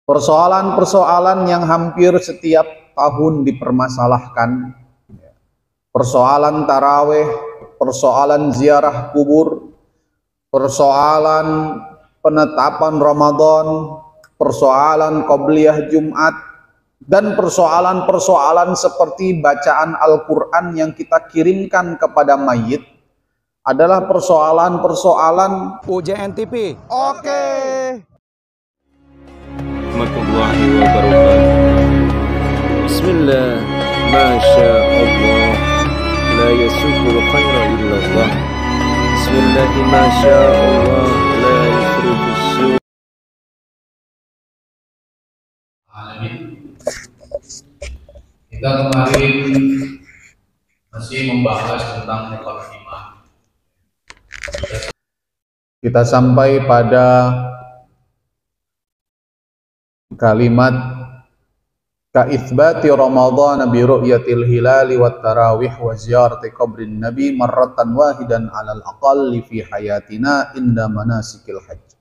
Persoalan-persoalan yang hampir setiap tahun dipermasalahkan, persoalan taraweh, persoalan ziarah kubur, persoalan penetapan Ramadan, persoalan qobliyah Jumat, dan persoalan-persoalan seperti bacaan Al-Quran yang kita kirimkan kepada mayit adalah persoalan-persoalan UJN TV. Oke. Warahmatullahi wabarakatuh. Bismillah, masya Allah, la yasukul khaira illallah. Bismillah, masya Allah, la yasrufus su'. Kita kemarin masih membahas tentang mukadimah. Kita sampai pada kalimat ka'ithbati Ramadhan bi ru'yatil hilali wat tarawih wa ziyarati qabrin nabi marratan wahidan 'alal aqalli fi hayatina inda manasikil hajj.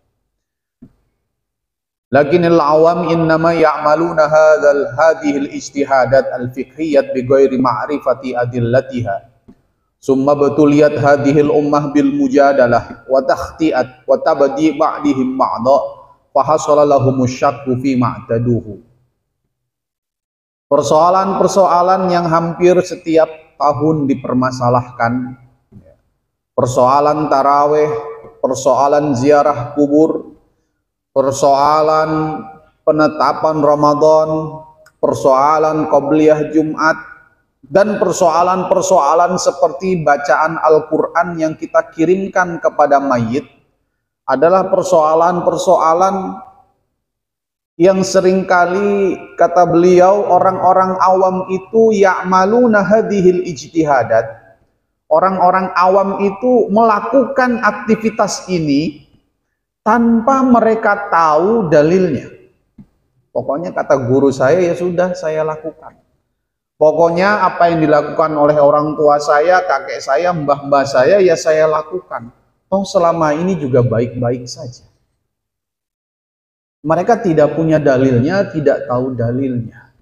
Lakinil awam innama ya'maluna hadhihi al-ijtihadat al-fiqhiyyat bi ghairi ma'rifati adillatiha. Summa batuliyat hadhihi al-ummah bil mujadalah wa takhti'at wa tabdi' ba'dihim ba'dha fa hasala lahumus syakku fi ma'taduhu. Persoalan-persoalan yang hampir setiap tahun dipermasalahkan, persoalan taraweh, persoalan ziarah kubur, persoalan penetapan Ramadan, persoalan qobliyah Jumat, dan persoalan-persoalan seperti bacaan Al-Quran yang kita kirimkan kepada mayit adalah persoalan-persoalan yang seringkali, kata beliau, orang-orang awam itu ya'maluna hadhil ijtihadat. Orang-orang awam itu melakukan aktivitas ini tanpa mereka tahu dalilnya. Pokoknya kata guru saya, ya sudah saya lakukan. Pokoknya apa yang dilakukan oleh orang tua saya, kakek saya, mbah-mbah saya, ya saya lakukan. Toh selama ini juga baik-baik saja. Mereka tidak punya dalilnya, tidak tahu dalilnya.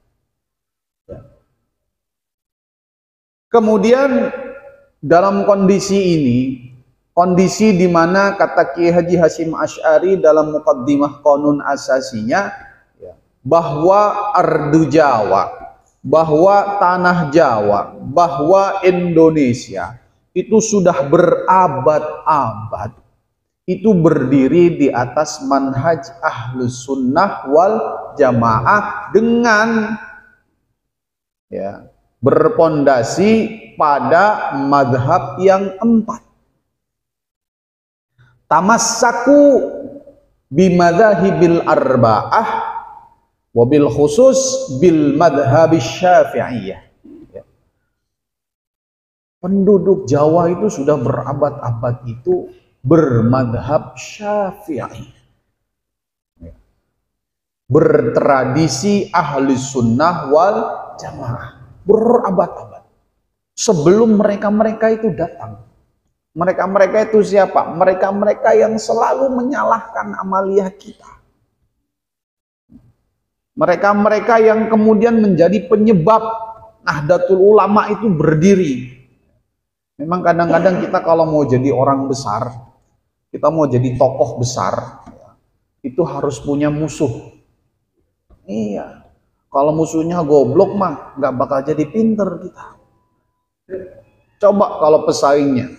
Kemudian dalam kondisi ini, kondisi di mana kata Kiai Haji Hasyim Asy'ari dalam muqaddimah Qanun Asasinya, bahwa ardu Jawa, bahwa tanah Jawa, bahwa Indonesia itu sudah berabad-abad itu berdiri di atas manhaj ahlus sunnah wal jamaah dengan berpondasi pada madhab yang empat. Tamassaku bimadhahibil arba'ah wabil khusus bil madhabis syafi'iyah. Penduduk Jawa itu sudah berabad-abad itu bermadhab syafi'i, bertradisi ahli sunnah wal jamaah, berabad-abad. Sebelum mereka-mereka itu datang, mereka-mereka itu siapa? Mereka-mereka yang selalu menyalahkan amaliyah kita, mereka-mereka yang kemudian menjadi penyebab Nahdlatul Ulama itu berdiri. Memang kadang-kadang kita kalau mau jadi orang besar, kita mau jadi tokoh besar, itu harus punya musuh. Iya, kalau musuhnya goblok mah nggak bakal jadi pinter kita. Coba kalau pesaingnya,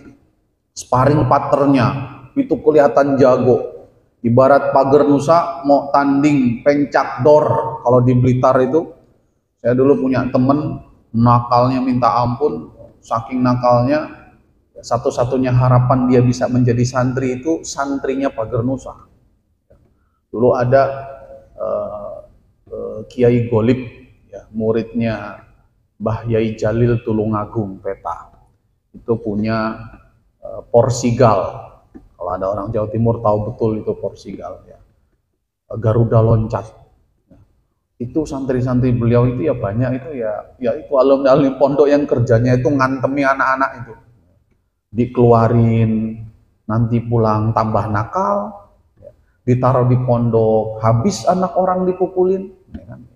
sparring partnernya itu kelihatan jago. Ibarat pager nusa mau tanding pencak dor. Kalau di Blitar itu, saya dulu punya temen nakalnya minta ampun. Saking nakalnya, satu-satunya harapan dia bisa menjadi santri itu santrinya pager nusa. Dulu ada Kiai Golib, muridnya Mbah Yai Jalil Tulungagung Peta. Itu punya Porsigal. Kalau ada orang Jawa Timur tahu betul itu Porsigal. Garuda loncat. Itu santri-santri beliau itu ya banyak itu ya itu alumni pondok yang kerjanya itu ngantemi anak-anak itu, dikeluarin, nanti pulang tambah nakal, ditaruh di pondok, habis anak orang dipukulin, ya kan?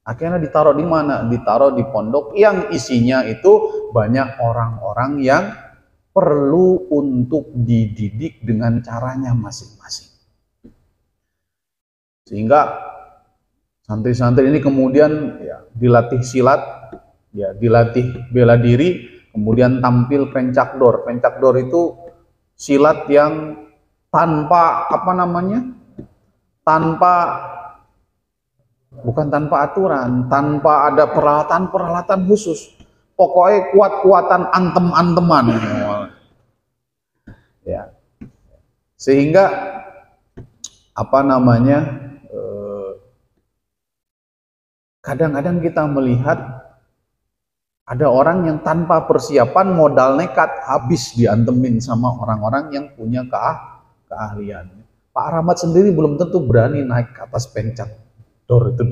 Akhirnya ditaruh di mana? Ditaruh di pondok yang isinya itu banyak orang-orang yang perlu untuk dididik dengan caranya masing-masing. Sehingga santri-santri ini kemudian ya, dilatih silat, ya, dilatih bela diri, kemudian tampil pencakdor. Pencakdor itu silat yang tanpa bukan tanpa aturan, tanpa ada peralatan khusus. Pokoknya kuat-kuatan antem-anteman. Ya. Sehingga kadang-kadang kita melihat ada orang yang tanpa persiapan modal nekat habis diantemin sama orang-orang yang punya keahlian. Pak Rahmat sendiri belum tentu berani naik ke atas pencak dor itu,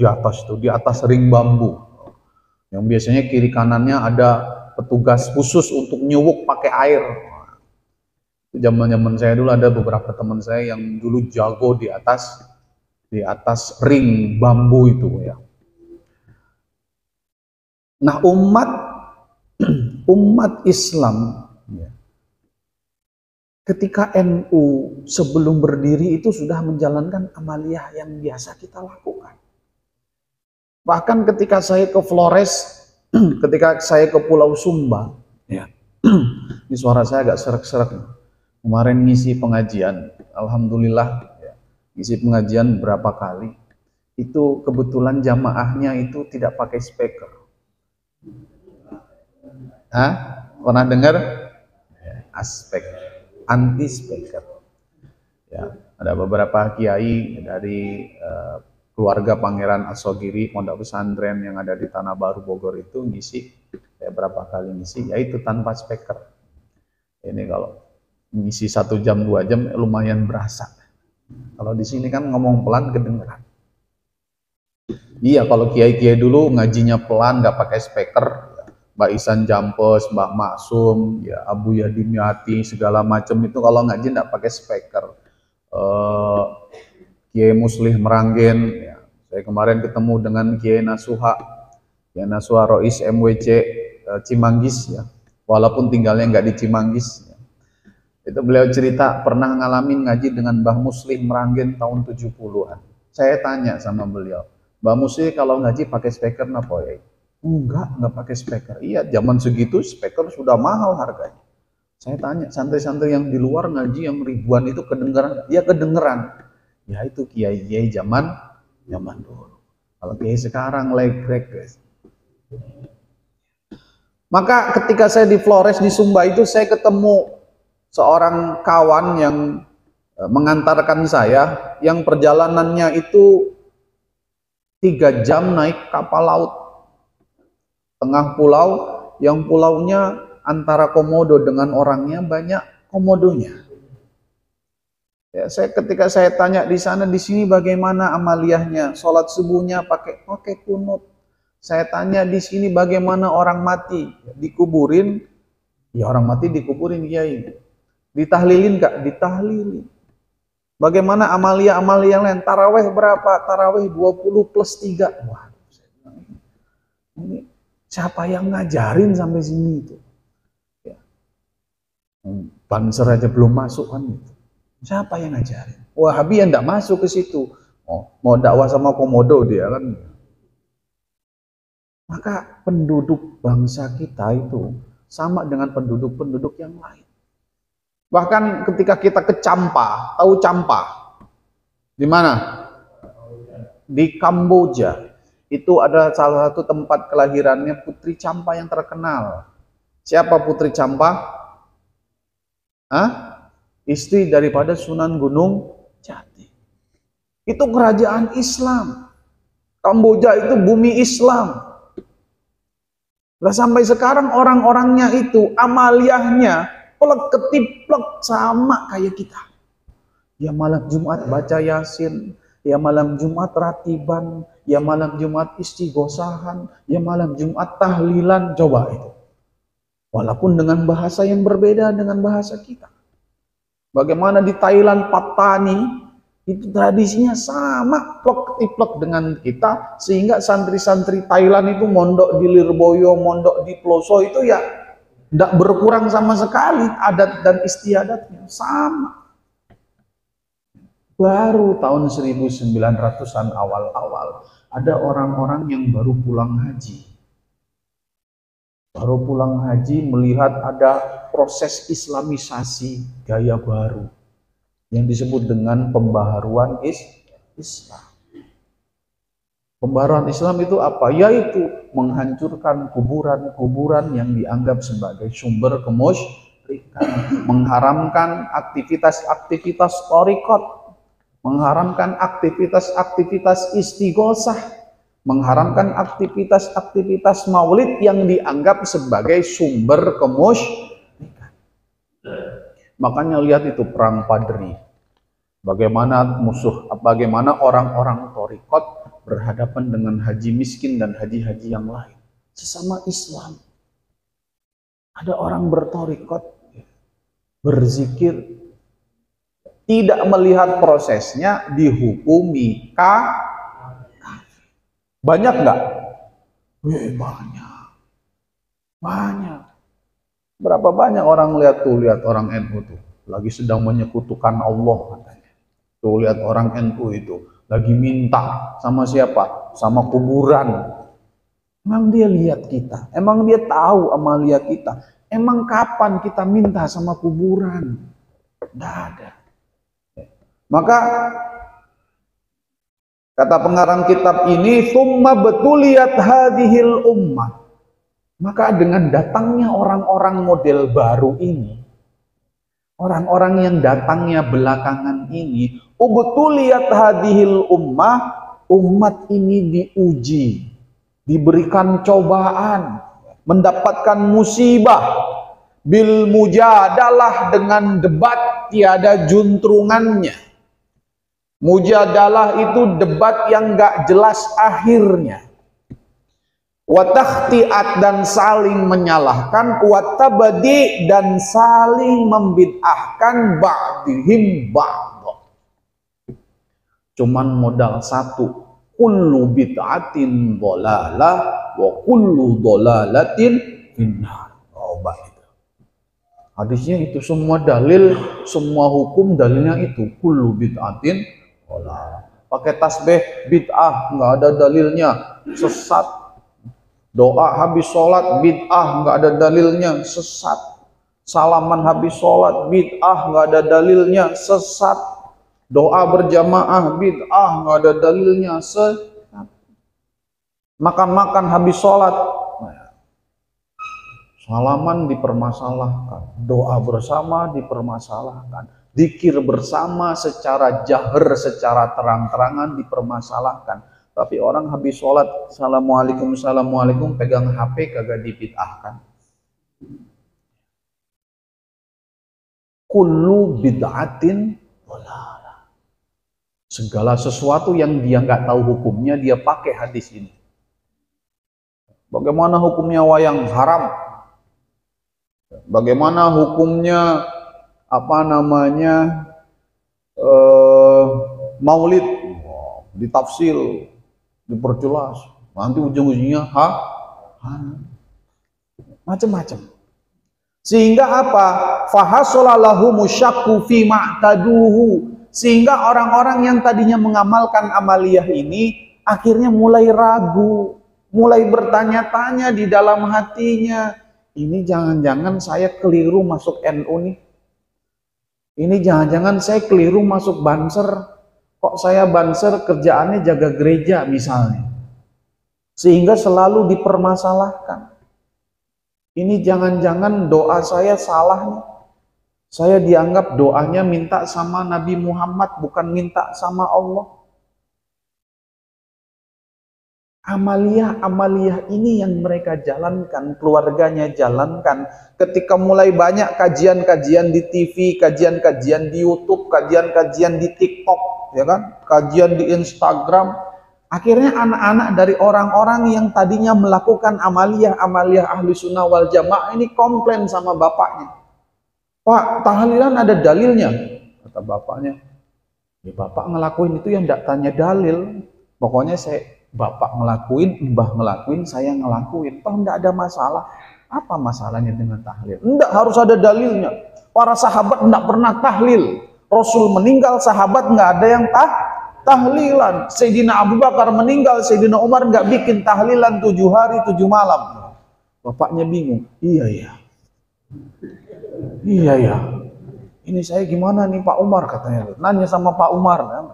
di atas ring bambu. Yang biasanya kiri kanannya ada petugas khusus untuk nyuwuk pakai air. Zaman-zaman saya dulu ada beberapa teman saya yang dulu jago di atas ring bambu itu ya. Nah, umat Islam ya, ketika NU sebelum berdiri itu sudah menjalankan amaliyah yang biasa kita lakukan. Bahkan ketika saya ke Flores, ketika saya ke Pulau Sumba, ya, ini suara saya agak serak-serak. Kemarin ngisi pengajian, alhamdulillah, ya, ngisi pengajian berapa kali. Itu kebetulan jamaahnya itu tidak pakai speaker. Pernah dengar? Aspek anti speaker. Ya, ada beberapa kiai dari keluarga Pangeran Asogiri, pondok pesantren yang ada di Tanah Baru Bogor itu ngisi, berapa kali ngisi, yaitu tanpa speaker. Ini kalau ngisi 1 jam 2 jam lumayan berasa. Kalau di sini kan ngomong pelan kedengeran. Iya, kalau kiai-kiai dulu ngajinya pelan, nggak pakai speaker. Mbak Isan Jampes, Mbak Maksum, ya Abu Yadim Yati, segala macam itu kalau ngaji nggak pakai speaker. Kiai Muslih Meranggen, ya. Saya kemarin ketemu dengan Kiai Nasuha Rois MWC Cimanggis, ya. Walaupun tinggalnya nggak di Cimanggis. Ya. Itu beliau cerita pernah ngalamin ngaji dengan Mbah Muslih Meranggen tahun 70-an. Saya tanya sama beliau, Mbah Muslih kalau ngaji pakai speaker napa ya? Enggak pakai speaker. Iya, zaman segitu speaker sudah mahal harganya. Saya tanya, santri-santri yang di luar ngaji yang ribuan itu kedengeran? Ya kedengeran. Ya itu kiai-kiai zaman dulu. Kalau kiai sekarang legrek, guys. Maka ketika saya di Flores di Sumba itu saya ketemu seorang kawan yang mengantarkan saya, yang perjalanannya itu 3 jam naik kapal laut. Tengah pulau, yang pulaunya antara komodo dengan orangnya banyak komodonya. Ya, ketika saya tanya di sana, di sini bagaimana amaliyahnya? Sholat subuhnya pakai kunut. Saya tanya di sini bagaimana orang mati dikuburin? Ya orang mati dikuburin, kiai. Ditahlilin kak? Ditahlilin. Bagaimana amaliyah lain? Taraweh berapa? Taraweh 20 plus 3. Wah, ini siapa yang ngajarin sampai sini itu? Ya. Banser aja belum masuk kan itu. Siapa yang ngajarin? Wahabi yang tidak masuk ke situ. Oh, mau dakwah sama komodo dia kan. Maka penduduk bangsa kita itu sama dengan penduduk-penduduk yang lain. Bahkan ketika kita ke Champa, tahu Champa? Di mana? Di Kamboja. Itu ada salah satu tempat kelahirannya Putri Champa yang terkenal. Siapa Putri Champa? Istri daripada Sunan Gunung Jati. Itu kerajaan Islam. Kamboja itu bumi Islam. Nah, sampai sekarang orang-orangnya itu amaliyahnya plek ketiplek sama kayak kita. Ya malam Jumat baca Yasin, ya malam Jumat ratiban, ya malam Jumat istighosahan, ya malam Jumat tahlilan. Coba itu. Walaupun dengan bahasa yang berbeda dengan bahasa kita. Bagaimana di Thailand Patani, Itu tradisinya sama plek-tiplek dengan kita, sehingga santri-santri Thailand itu mondok di Lirboyo, mondok di Ploso itu ya tidak berkurang sama sekali adat dan istiadatnya sama. Baru tahun 1900-an awal-awal ada orang-orang yang baru pulang haji. Baru pulang haji melihat ada proses islamisasi gaya baru yang disebut dengan pembaharuan Islam. Pembaharuan Islam itu apa? Yaitu menghancurkan kuburan-kuburan yang dianggap sebagai sumber kemusyrikan, mengharamkan aktivitas-aktivitas thariqat, mengharamkan aktivitas-aktivitas istighosah, mengharamkan aktivitas-aktivitas maulid yang dianggap sebagai sumber kemusyrikan. Makanya lihat itu perang Padri. Bagaimana orang-orang thariqat berhadapan dengan haji miskin dan haji-haji yang lain. Sesama Islam. Ada orang berthariqat, berzikir, tidak melihat prosesnya, dihukumi banyak nggak? Banyak. Berapa banyak orang lihat orang NU tuh lagi sedang menyekutukan Allah katanya. Tuh lihat orang NU itu lagi minta sama siapa? Sama kuburan. Emang dia lihat kita? Emang dia tahu amalia kita? Emang kapan kita minta sama kuburan? Tidak ada. Maka kata pengarang kitab ini, "Tsumma betuliyat hadhil ummah." Maka dengan datangnya orang-orang model baru ini, orang-orang yang datangnya belakangan ini, ubtuliyat hadhil ummah, umat ini diuji, diberikan cobaan, mendapatkan musibah, bil mujadalah, dengan debat tiada juntrungannya. Mujadalah itu debat yang gak jelas akhirnya. Watakhtiat, dan saling menyalahkan, watabadi, dan saling membid'ahkan, ba'dihim ba'd. Cuman modal satu, kullu bid'atin dhalalah wa kullu dhalalatin finnar. Oh, baik. Hadisnya itu semua dalil, semua hukum dalilnya itu kullu bid'atin dhalalah. Pakai tasbih bid'ah, nggak ada dalilnya, sesat. Doa habis sholat bid'ah, nggak ada dalilnya, sesat. Salaman habis sholat bid'ah, nggak ada dalilnya, sesat. Doa berjamaah bid'ah, nggak ada dalilnya, sesat. Makan-makan habis sholat, salaman dipermasalahkan, doa bersama dipermasalahkan, zikir bersama secara jahar, secara terang-terangan dipermasalahkan. Tapi orang habis sholat, assalamualaikum, assalamualaikum, pegang HP kagak dibid'ahkan. Kullu bid'atin dhalalah. Segala sesuatu yang dia nggak tahu hukumnya, dia pakai hadis ini. Bagaimana hukumnya wayang haram? Bagaimana hukumnya maulid? Ditafsir, diperjelas, nanti ujung-ujungnya macam-macam. Sehingga apa? Fahasolallahu musyakku fi ma'taduhu. Sehingga orang-orang yang tadinya mengamalkan amaliyah ini akhirnya mulai ragu, mulai bertanya-tanya di dalam hatinya, ini jangan-jangan saya keliru masuk NU nih. Ini jangan-jangan saya keliru masuk Banser. Kok saya Banser kerjaannya jaga gereja misalnya. Sehingga selalu dipermasalahkan. Ini jangan-jangan doa saya salah nih. Saya dianggap doanya minta sama Nabi Muhammad, bukan minta sama Allah. Amaliyah ini yang mereka jalankan, keluarganya jalankan. Ketika mulai banyak kajian-kajian di TV, kajian-kajian di YouTube, kajian-kajian di TikTok, ya kan? Kajian di Instagram. Akhirnya anak-anak dari orang-orang yang tadinya melakukan amaliyah ahli sunnah wal jamaah ini komplain sama bapaknya. Pak, tahlilan ada dalilnya. Kata bapaknya, Ya, bapak ngelakuin itu yang tidak tanya dalil. Pokoknya bapak ngelakuin, mbah ngelakuin, saya ngelakuin. Toh tidak ada masalah. Apa masalahnya dengan tahlil? Tidak harus ada dalilnya. Para sahabat tidak pernah tahlil. Rasul meninggal, sahabat nggak ada yang tahlilan. Sayyidina Abu Bakar meninggal, Sayyidina Umar nggak bikin tahlilan 7 hari 7 malam. Bapaknya bingung. Iya ya. Ini saya gimana nih Pak Umar, katanya. Nanya sama Pak Umar.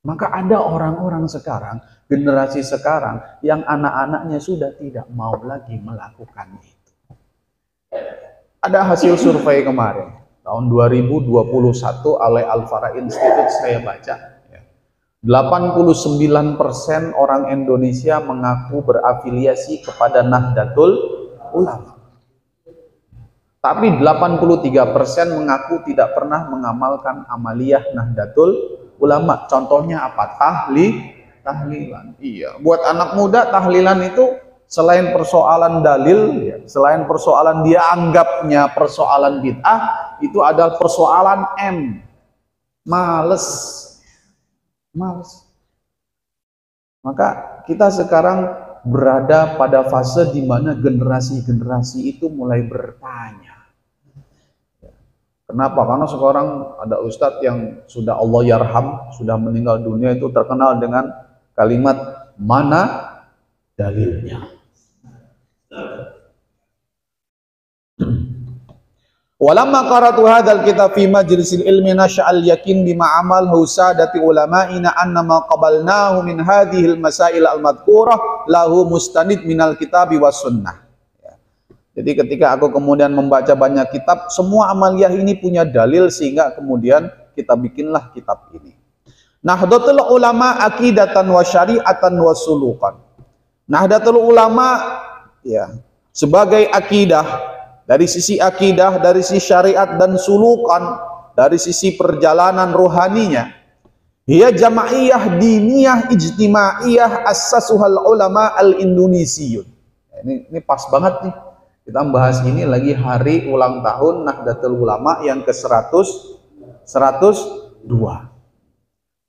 Maka ada orang-orang sekarang, generasi sekarang, yang anak-anaknya sudah tidak mau lagi melakukan itu. Ada hasil survei kemarin, tahun 2021 oleh Al-Fara Institute saya baca. 89% orang Indonesia mengaku berafiliasi kepada Nahdlatul Ulama. Tapi 83% mengaku tidak pernah mengamalkan amaliyah Nahdlatul Ulama. Contohnya apa? Tahlilan. Iya, buat anak muda tahlilan itu selain persoalan dalil, ya, selain persoalan dia anggapnya persoalan bid'ah, itu adalah persoalan males. Maka kita sekarang berada pada fase di mana generasi-generasi itu mulai bertanya. Kenapa? Karena sekarang ada ustadz yang sudah Allah yarham, sudah meninggal dunia, itu terkenal dengan kalimat mana dalilnya. Walamma qara'tu hadzal kitab fi majlisil ilmi nasya'al yakin bima amal husadati ulama'ina annama qabalnahu min hadhil masail al-madhkurah lahu mustanid minal kitabi was sunnah. Jadi ketika aku kemudian membaca banyak kitab, semua amaliyah ini punya dalil, sehingga kemudian kita bikinlah kitab ini. Nahdlatul ulama aqidatan wa syari'atan wa sulukan. Nahdlatul ulama ya sebagai akidah, dari sisi akidah, dari sisi syariat dan sulukan, dari sisi perjalanan rohaninya. Ia jamaiyah diniyah ijtimaiyah assasuhal ulama al-Indonesiyun. Ini pas banget nih. Kita bahas ini lagi hari ulang tahun Nahdlatul Ulama yang ke-102.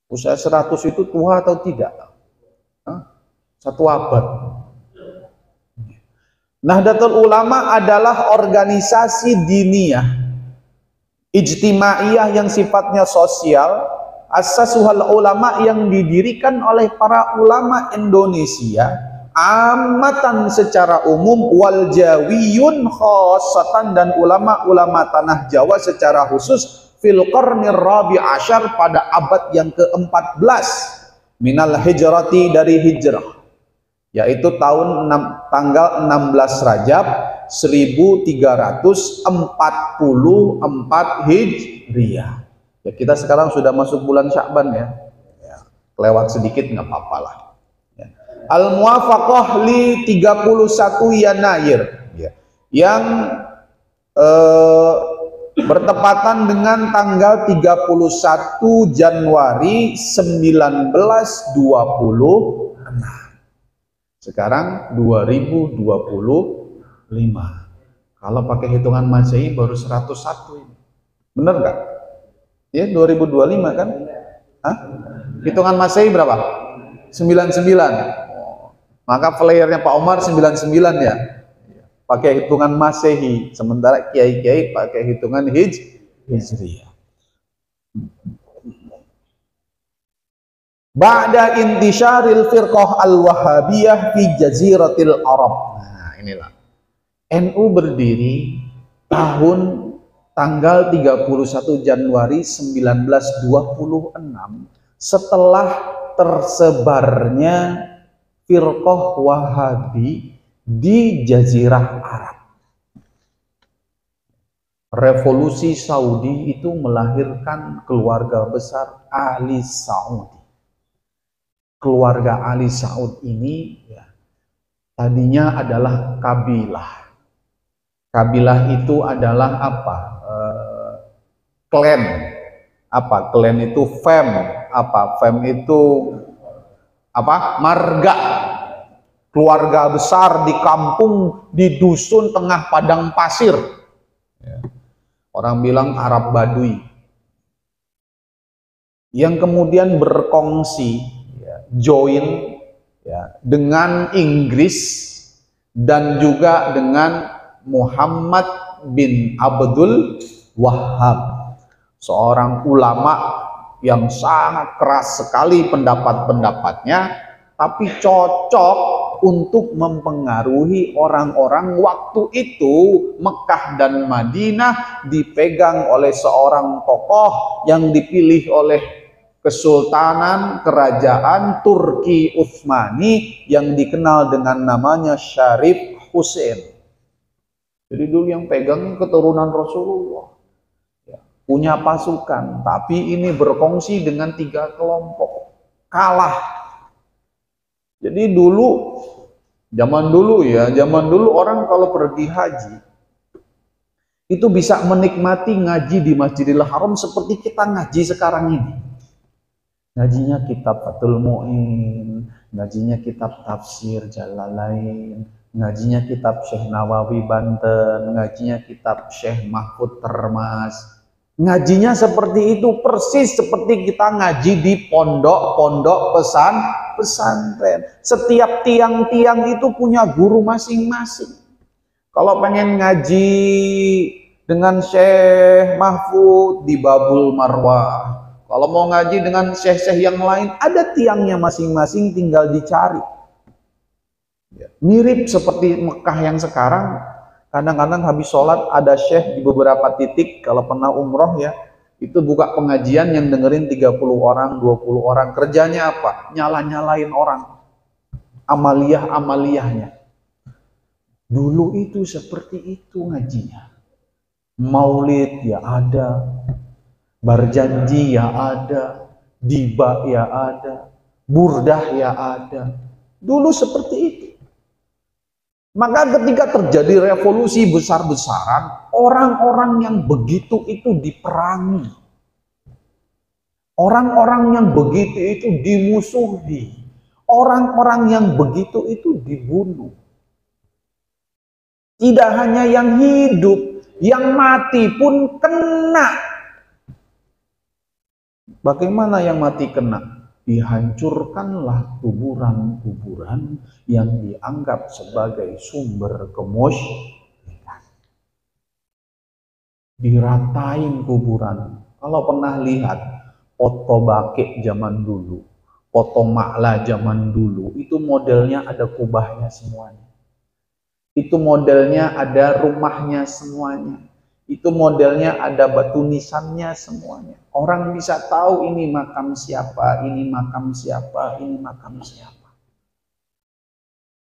Usia 100 itu tua atau tidak? Satu abad. Nahdlatul Ulama adalah organisasi diniyah ijtimaiyah yang sifatnya sosial, assasuhal ulama yang didirikan oleh para ulama Indonesia amatan secara umum, wal jawiyun khossatan, dan ulama-ulama tanah Jawa secara khusus, fil qarnir rabi asyar, pada abad yang ke-14 minal hijrati, dari hijrah, yaitu tanggal 16 Rajab 1344 Hijriah. Ya, kita sekarang sudah masuk bulan Sya'ban ya. Kelewat sedikit nggak apa-apa lah. Al-Muwafaqah li 31 Yanair, ya, yang bertepatan dengan tanggal 31 Januari 1926. Sekarang 2025. Kalau pakai hitungan Masehi baru 101 ini. Bener nggak? Ya, 2025 kan? Hah? Hitungan Masehi berapa? 99. Maka playernya Pak Omar 99 ya, pakai hitungan Masehi, sementara kiai-kiai pakai hitungan Hijriyah. Ba'da intisyaril firqah al-Wahabiyah fi jaziratil Arab. Nah, inilah. NU berdiri tanggal 31 Januari 1926 setelah tersebarnya firqah Wahabi di Jazirah Arab. Revolusi Saudi itu melahirkan keluarga besar Ali Saudi. Keluarga Ali Saud ini ya, tadinya adalah kabilah. Kabilah itu adalah apa? Klan. Apa? Klan itu fam. Apa? Fam itu apa? Marga. Keluarga besar di kampung, di dusun tengah padang pasir. Orang bilang Arab Baduy. yang kemudian berkongsi, ya, join, ya, dengan Inggris dan juga dengan Muhammad bin Abdul Wahhab, seorang ulama yang sangat keras sekali pendapat-pendapatnya, tapi cocok untuk mempengaruhi orang-orang waktu itu. Mekah dan Madinah dipegang oleh seorang tokoh yang dipilih oleh Kesultanan Kerajaan Turki Utsmani yang dikenal dengan namanya Syarif Hussein. Jadi dulu yang pegang keturunan Rasulullah, ya, punya pasukan, tapi ini berkongsi dengan 3 kelompok, kalah. Jadi dulu, zaman dulu orang kalau pergi haji itu bisa menikmati ngaji di Masjidil Haram seperti kita ngaji sekarang ini. Ngajinya kitab Fathul Mu'in, ngajinya kitab tafsir Jalalain, ngajinya kitab Syekh Nawawi Banten, ngajinya kitab Syekh Mahfud Termas. Ngajinya seperti itu, persis seperti kita ngaji di pondok-pondok pesantren. Setiap tiang-tiang itu punya guru masing-masing. Kalau pengen ngaji dengan Syekh Mahfud di Babul Marwah, kalau mau ngaji dengan syekh-syekh yang lain, ada tiangnya masing-masing, tinggal dicari. Mirip seperti Mekah yang sekarang, kadang-kadang habis sholat ada syekh di beberapa titik, kalau pernah umroh ya, itu buka pengajian yang dengerin 30 orang, 20 orang. Kerjanya apa? Nyala-nyalain orang. Amaliyah-amaliyahnya. Dulu itu seperti itu ngajinya. Maulid ya ada, berjanji ya ada, diba ya ada, burdah ya ada. Dulu seperti itu. Maka ketika terjadi revolusi besar-besaran, orang-orang yang begitu itu diperangi. Orang-orang yang begitu itu dimusuhi. Orang-orang yang begitu itu dibunuh. Tidak hanya yang hidup, yang mati pun kena. Bagaimana yang mati kena? Dihancurkanlah kuburan-kuburan yang dianggap sebagai sumber kemusyrikan. Diratain kuburan. Kalau pernah lihat foto bakek zaman dulu, foto makla zaman dulu, itu modelnya ada kubahnya semuanya. Itu modelnya ada rumahnya semuanya. Itu modelnya ada batu nisannya semuanya. Orang bisa tahu ini makam siapa, ini makam siapa, ini makam siapa.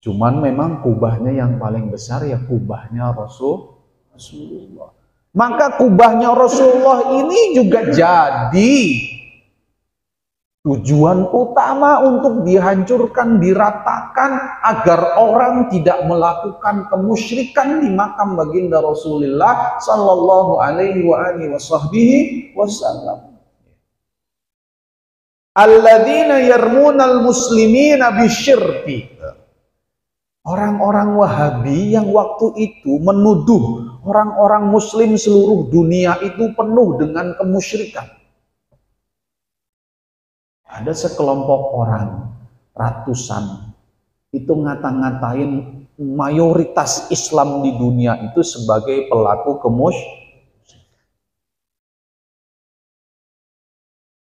Cuman memang kubahnya yang paling besar ya kubahnya Rasulullah. Maka kubahnya Rasulullah ini juga jadi tujuan utama untuk dihancurkan, diratakan agar orang tidak melakukan kemusyrikan di makam baginda Rasulullah sallallahu alaihi wasallam. Alladzina yarmunal muslimina bisyirki. Orang-orang Wahabi yang waktu itu menuduh orang-orang muslim seluruh dunia itu penuh dengan kemusyrikan. Ada sekelompok orang, ratusan, itu ngata-ngatain mayoritas Islam di dunia itu sebagai pelaku kemusyrikan.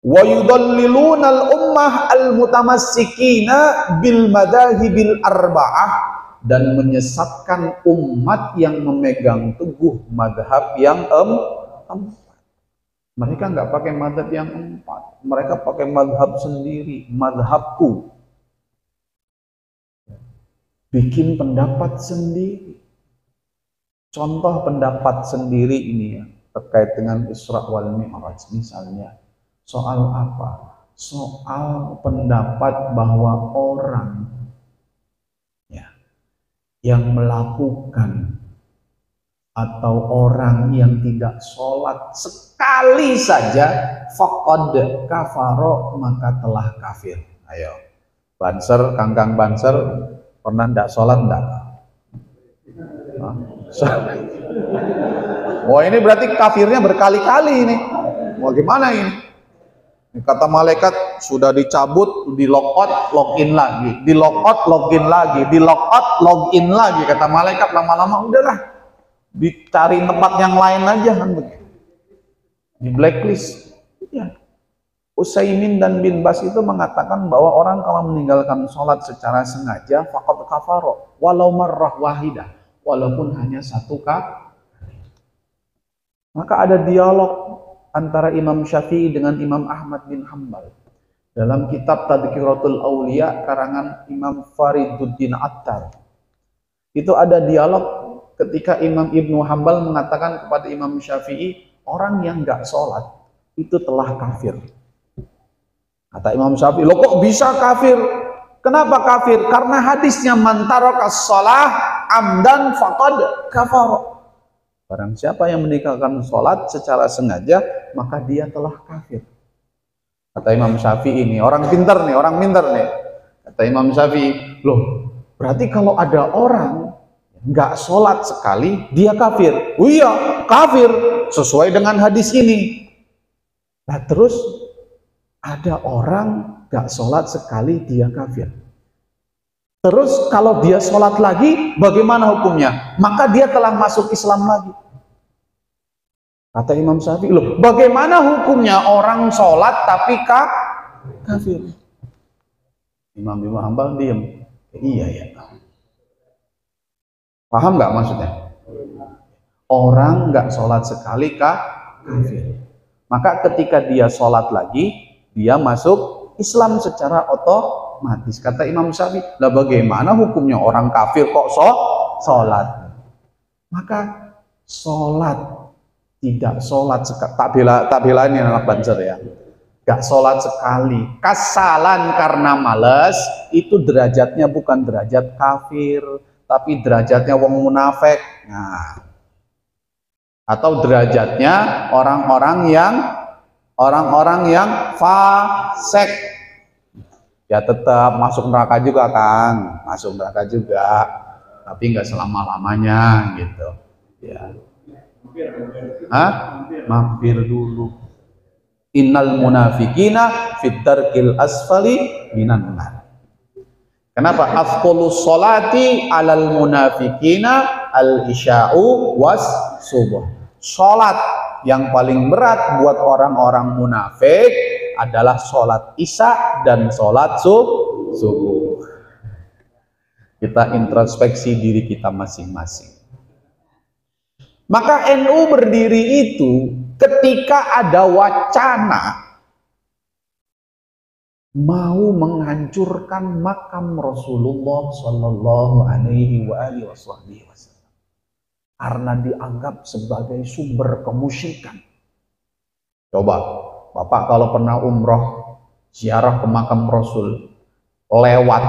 Wa yudalliluna al-ummah al-mutamassikina bil madahibil arba'ah, dan menyesatkan umat yang memegang teguh madhab yang empat. Mereka nggak pakai madhab yang 4, mereka pakai madhab sendiri, madhabku. Bikin pendapat sendiri. Contoh pendapat sendiri ini ya, terkait dengan Isra wal Mi'raj misalnya. Soal apa? Soal pendapat bahwa orang ya, yang melakukan atau orang yang tidak sholat sekali saja faqad kafaro, maka telah kafir. Ayo, Banser, Kangkang Banser, pernah tidak sholat enggak? Oh ini berarti kafirnya berkali-kali ini. Mau gimana ini? Kata malaikat sudah dicabut, di lock out, login lagi, di lock out, login lagi, di lock out, login lagi. Kata malaikat lama-lama udahlah, dicari tempat yang lain aja kan begitu. Di blacklist. Ya. Utsaimin dan bin Bas itu mengatakan bahwa orang kalau meninggalkan sholat secara sengaja faqad kafara walau marrah wahidah, walaupun hanya satu kali. Maka ada dialog antara Imam Syafi'i dengan Imam Ahmad bin Hanbal dalam kitab Tadhkiratul Auliya karangan Imam Fariduddin Attar. Itu ada dialog ketika Imam Ibnu Hanbal mengatakan kepada Imam Syafi'i, orang yang nggak sholat itu telah kafir. Kata Imam Syafi'i, loh kok bisa kafir? Kenapa kafir? Karena hadisnya man tarakas shalah amdan faqad kafara. Barang siapa yang meninggalkan sholat secara sengaja, maka dia telah kafir. Kata Imam Syafi'i ini, orang pintar nih, orang pintar nih. Kata Imam Syafi'i, loh berarti kalau ada orang nggak sholat sekali, dia kafir. Oh iya, kafir, sesuai dengan hadis ini. Nah terus, ada orang nggak sholat sekali, dia kafir. Terus kalau dia sholat lagi, bagaimana hukumnya? Maka dia telah masuk Islam lagi. Kata Imam Syafi'i, loh bagaimana hukumnya orang sholat tapi kafir? Imam Ibnu Hanbal diam. Iya ya. Paham nggak maksudnya? Orang nggak sholat sekali kafir. Maka ketika dia sholat lagi, dia masuk Islam secara otomatis. Kata Imam Syafi'i, lah bagaimana hukumnya orang kafir kok sholat? Maka sholat, tidak sholat sekali, tak belain ini anak Banjar ya, gak sholat sekali, kasalan karena males, itu derajatnya bukan derajat kafir, tapi derajatnya wong munafik. Nah, atau derajatnya orang-orang yang fasik. Ya tetap masuk neraka juga Kang, masuk neraka juga, tapi nggak selama-lamanya gitu. Ya. Mampir dulu. Innal munafiqina fit darkil asfali minan nar. Kenapa? Afdhalus sholati alal munafiqina al isya'u was subuh. Sholat yang paling berat buat orang-orang munafik adalah sholat isya dan sholat subuh. Kita introspeksi diri kita masing-masing. Maka NU berdiri itu ketika ada wacana mau menghancurkan makam Rasulullah Shallallahu Alaihi Wasallam karena dianggap sebagai sumber kemusyrikan. Coba, Bapak kalau pernah umroh, ziarah ke makam Rasul, lewat,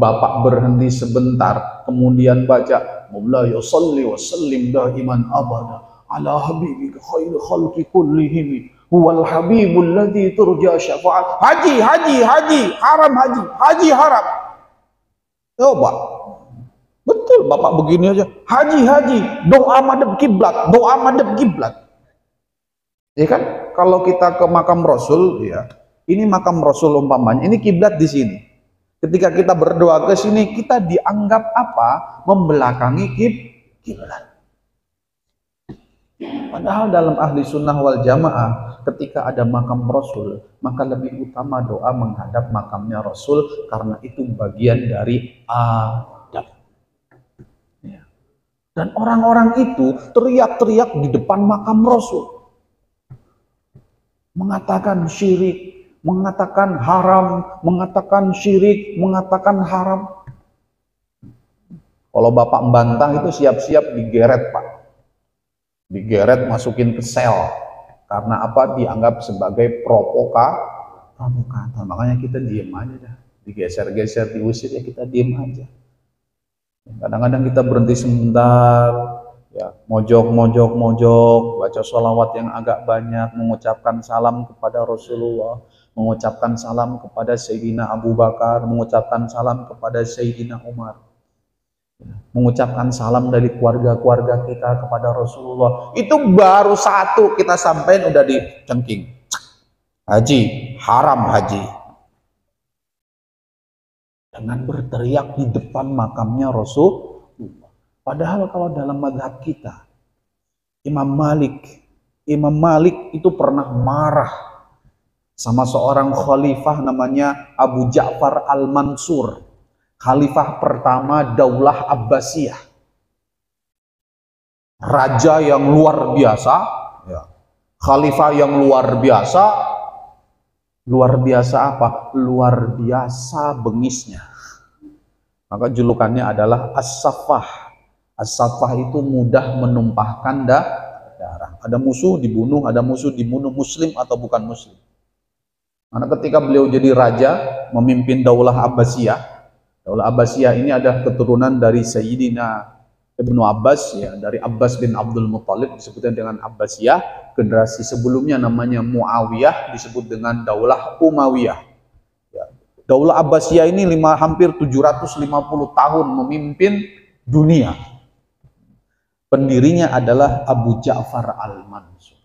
Bapak berhenti sebentar, kemudian baca, Mawla yusalli wa sallim da'iman abada ala habibika khair khalqi kullihim huwal habibul ladzi turja syafa'at. Haji, haram haji haram. Coba, betul Bapak begini aja, haji, doa madhab kiblat. Ya kan? Kalau kita ke makam Rasul, ya, ini makam Rasul umpamanya, ini kiblat di sini. Ketika kita berdoa ke sini, kita dianggap apa? Membelakangi kiblat. Padahal dalam ahli sunnah wal jamaah, ketika ada makam Rasul, maka lebih utama doa menghadap makamnya Rasul, karena itu bagian dari adab. Ya. Dan orang-orang itu teriak-teriak di depan makam Rasul, mengatakan syirik, mengatakan haram, mengatakan syirik, mengatakan haram. Kalau Bapak membantah itu siap-siap digeret Pak, digeret masukin ke sel. Karena apa? Dianggap sebagai provokator. Makanya kita diem aja dah, digeser-geser, diusir ya kita diem aja. Kadang-kadang kita berhenti sebentar, ya mojok, baca sholawat yang agak banyak, mengucapkan salam kepada Rasulullah, mengucapkan salam kepada Sayyidina Abu Bakar, mengucapkan salam kepada Sayyidina Umar, mengucapkan salam dari keluarga-keluarga kita kepada Rasulullah. Itu baru satu kita sampaikan udah dicengking. haji, haram haji. Dengan berteriak di depan makamnya Rasulullah. Padahal kalau dalam mazhab kita, Imam Malik itu pernah marah sama seorang khalifah namanya Abu Ja'far Al-Mansur, khalifah pertama Daulah Abbasiyah, raja yang luar biasa, ya. Khalifah yang luar biasa apa? Luar biasa bengisnya. Maka julukannya adalah As-Saffah. As-Saffah itu mudah menumpahkan darah. Ada musuh dibunuh, ada musuh dibunuh, muslim atau bukan muslim. Karena ketika beliau jadi raja, memimpin Daulah Abbasiyah. Daulah Abbasiyah ini adalah keturunan dari Sayyidina Ibnu Abbas, ya, dari Abbas bin Abdul Muttalib, disebutkan dengan Abbasiyah. Generasi sebelumnya namanya Muawiyah, disebut dengan Daulah Umayyah. Ya. Daulah Abbasiyah ini hampir 750 tahun memimpin dunia. Pendirinya adalah Abu Ja'far Al-Mansur.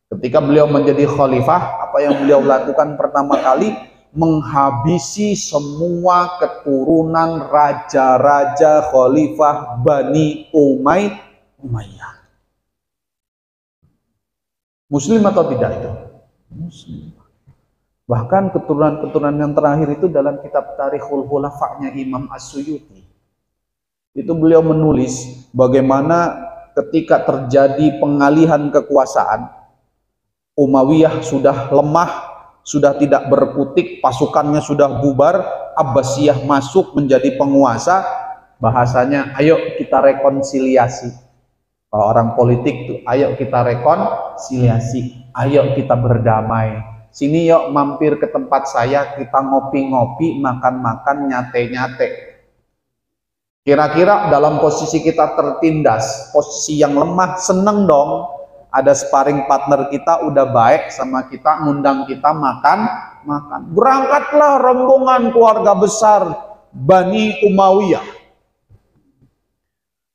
Ketika beliau menjadi khalifah, apa yang beliau lakukan pertama kali? Menghabisi semua keturunan raja-raja khalifah Bani Umayyah. Muslim atau tidak itu? Muslim. Bahkan keturunan-keturunan yang terakhir itu dalam kitab Tarikhul Khulafa'nya Imam As-Suyuti. Itu beliau menulis bagaimana ketika terjadi pengalihan kekuasaan, Umayyah sudah lemah, sudah tidak berkutik, pasukannya sudah bubar, Abbasiyah masuk menjadi penguasa. Bahasanya, ayo kita rekonsiliasi. Kalau orang politik tuh, ayo kita rekonsiliasi, ayo kita berdamai. Sini yuk mampir ke tempat saya, kita ngopi-ngopi, makan-makan, nyate-nyate. Kira-kira dalam posisi kita tertindas, posisi yang lemah, seneng dong. Ada sparring partner kita udah baik sama kita, ngundang kita makan. Berangkatlah rombongan keluarga besar Bani Umayyah.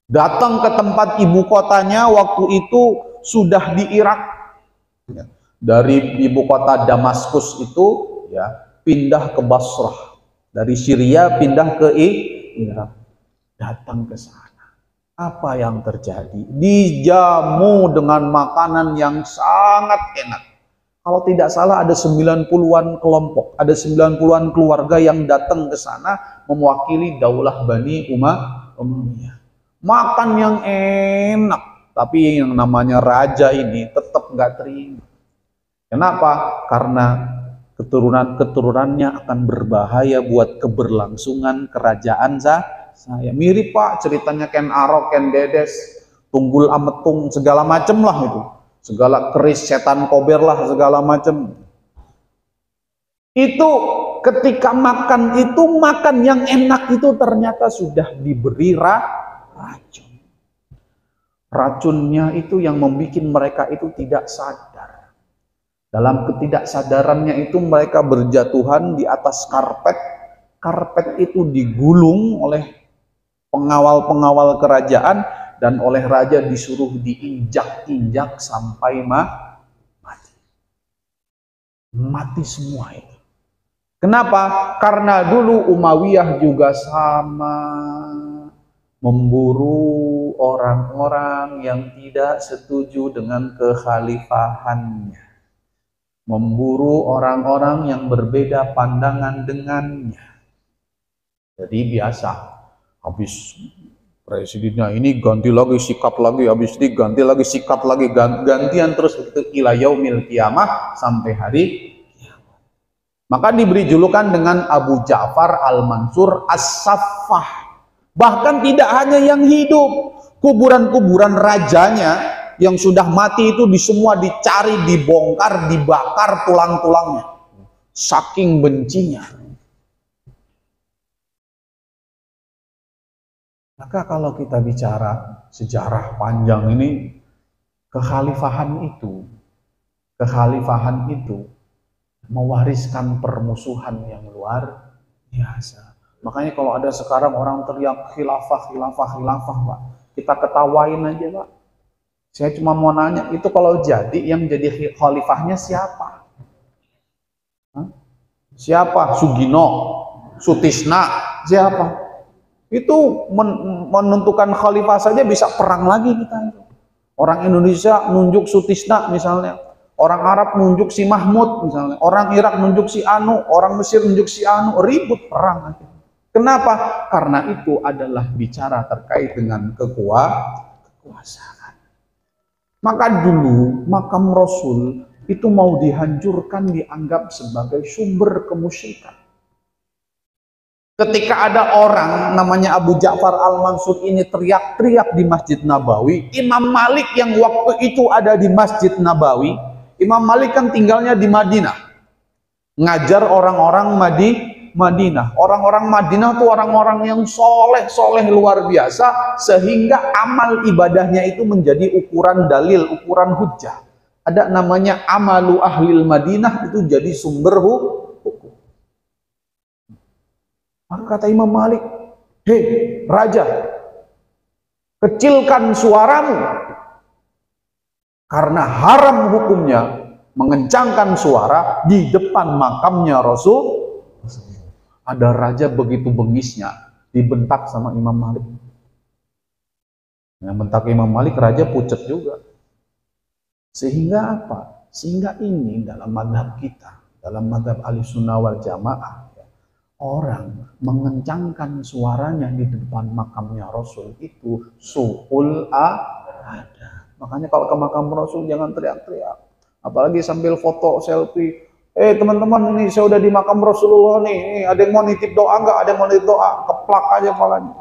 Datang ke tempat ibu kotanya, waktu itu sudah di Irak. Dari ibu kota Damaskus itu ya pindah ke Basrah. Dari Syria pindah ke Irak. Datang ke sana. Apa yang terjadi? Dijamu dengan makanan yang sangat enak. Kalau tidak salah ada 90-an kelompok, ada 90-an keluarga yang datang ke sana mewakili Daulah Bani Umayyah. Makan yang enak, tapi yang namanya raja ini tetap nggak terima. Kenapa? Karena keturunannya akan berbahaya buat keberlangsungan kerajaan saya. Mirip Pak, ceritanya Ken Arok, Ken Dedes, Tunggul Ametung, segala macem lah itu. Segala keris, setan kober lah, segala macem. Itu ketika makan itu, makan yang enak itu ternyata sudah diberi racun. Racunnya itu yang membuat mereka itu tidak sadar. Dalam ketidaksadarannya itu mereka berjatuhan di atas karpet. Karpet itu digulung oleh pengawal-pengawal kerajaan dan oleh raja disuruh diinjak-injak sampai mati. Mati semua itu. Kenapa? Karena dulu Umayyah juga sama, memburu orang-orang yang tidak setuju dengan kekhalifahannya. Memburu orang-orang yang berbeda pandangan dengannya. Jadi biasa, habis presidennya ini ganti lagi sikap lagi, habis ini ganti lagi sikap lagi, gantian terus itu ila yaumil qiyamah, sampai hari kiamat. Maka diberi julukan dengan Abu Ja'far Al-Mansur As-Saffah. Bahkan tidak hanya yang hidup, kuburan-kuburan rajanya yang sudah mati itu semua dicari, dibongkar, dibakar tulang-tulangnya. Saking bencinya. Maka kalau kita bicara sejarah panjang ini, kekhalifahan itu mewariskan permusuhan yang luar biasa. Makanya kalau ada sekarang orang teriak khilafah, Pak, kita ketawain aja, Pak. Saya cuma mau nanya, itu kalau jadi yang jadi khalifahnya siapa? Hah? Siapa? Sugino, Sutisna, siapa? Itu menentukan khalifah saja bisa perang lagi kita itu. Orang Indonesia nunjuk Sutisna misalnya, orang Arab nunjuk si Mahmud misalnya, orang Irak nunjuk si Anu, orang Mesir nunjuk si Anu, ribut perang lagi. Kenapa? Karena itu adalah bicara terkait dengan kekuasaan. Maka dulu makam Rasul itu mau dihancurkan, dianggap sebagai sumber kemusyrikan. Ketika ada orang namanya Abu Ja'far Al-Mansur ini teriak-teriak di Masjid Nabawi, Imam Malik yang waktu itu ada di Masjid Nabawi, Imam Malik kan tinggalnya di Madinah, ngajar orang-orang Madinah. Orang-orang Madinah tuh orang-orang yang soleh luar biasa, sehingga amal ibadahnya itu menjadi ukuran dalil, ukuran hujjah. Ada namanya amalu ahlil Madinah, itu jadi sumber hukum. Maka kata Imam Malik, hei raja, kecilkan suaramu, karena haram hukumnya mengencangkan suara di depan makamnya Rasul. Ada raja begitu bengisnya, dibentak sama Imam Malik. Yang bentak Imam Malik, raja pucet juga. Sehingga apa? Sehingga ini dalam madhab kita, dalam madhab Ahlussunnah wal Jamaah, orang mengencangkan suaranya di depan makamnya Rasul itu su'ul ada. Makanya kalau ke makam Rasul jangan teriak-teriak, apalagi sambil foto selfie. Teman-teman, ini saya udah di makam Rasulullah nih, ada yang mau nitip doa nggak? Ada yang mau nitip doa, keplak aja palanya.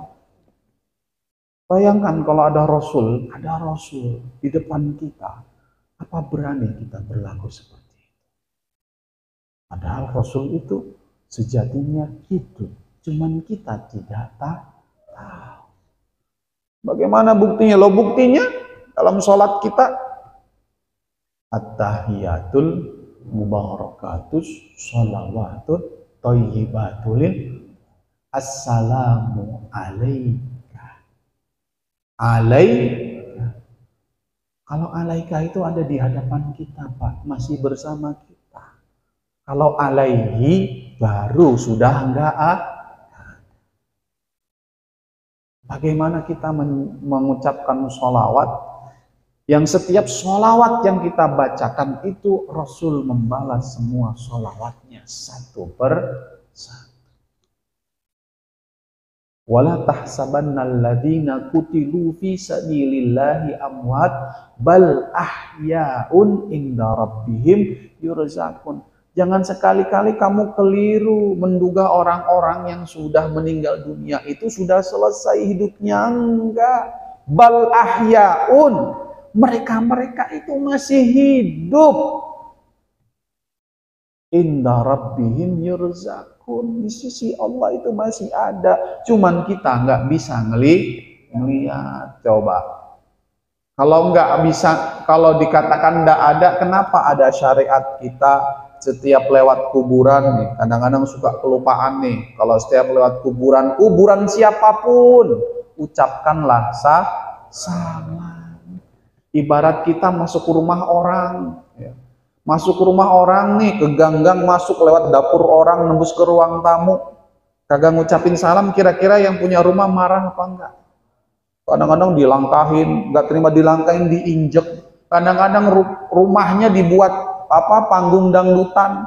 Bayangkan kalau ada Rasul di depan kita, apa berani kita berlaku seperti itu? Padahal Rasul itu sejatinya hidup, cuman kita tidak tahu. Bagaimana buktinya? Buktinya dalam sholat kita, at-tahiyatul mubarakatus sholawatut thayyibatulil assalamu alaika. Kalau alaika itu ada di hadapan kita, Pak, masih bersama kita. Kalau alaihi baru sudah enggak Bagaimana kita mengucapkan sholawat yang setiap sholawat yang kita bacakan itu Rasul membalas semua sholawatnya satu per satu. Wala tahsabannal ladzina qutilu fi sabilillahi amwat bal ahyaun inda rabbihim yurzaqun. Jangan sekali-kali kamu keliru menduga orang-orang yang sudah meninggal dunia itu sudah selesai hidupnya. Enggak. Bal ahyaun. Mereka itu masih hidup. Inda rabbihim yurzaqun. Di sisi Allah itu masih ada. Cuman kita nggak bisa ngelihat. Coba. Kalau nggak bisa, kalau dikatakan nggak ada, kenapa ada syariat kita? Setiap lewat kuburan nih, kadang-kadang suka kelupaan nih. Kalau setiap lewat kuburan siapapun, ucapkanlah salam. Ibarat kita masuk ke rumah orang, ya. Masuk ke rumah orang nih, ke gang-gang, masuk lewat dapur orang, nembus ke ruang tamu, kagak ngucapin salam, kira-kira yang punya rumah marah apa enggak? Kadang-kadang dilangkahin, nggak terima dilangkahin, diinjek. Kadang-kadang rumahnya dibuat panggung dangdutan,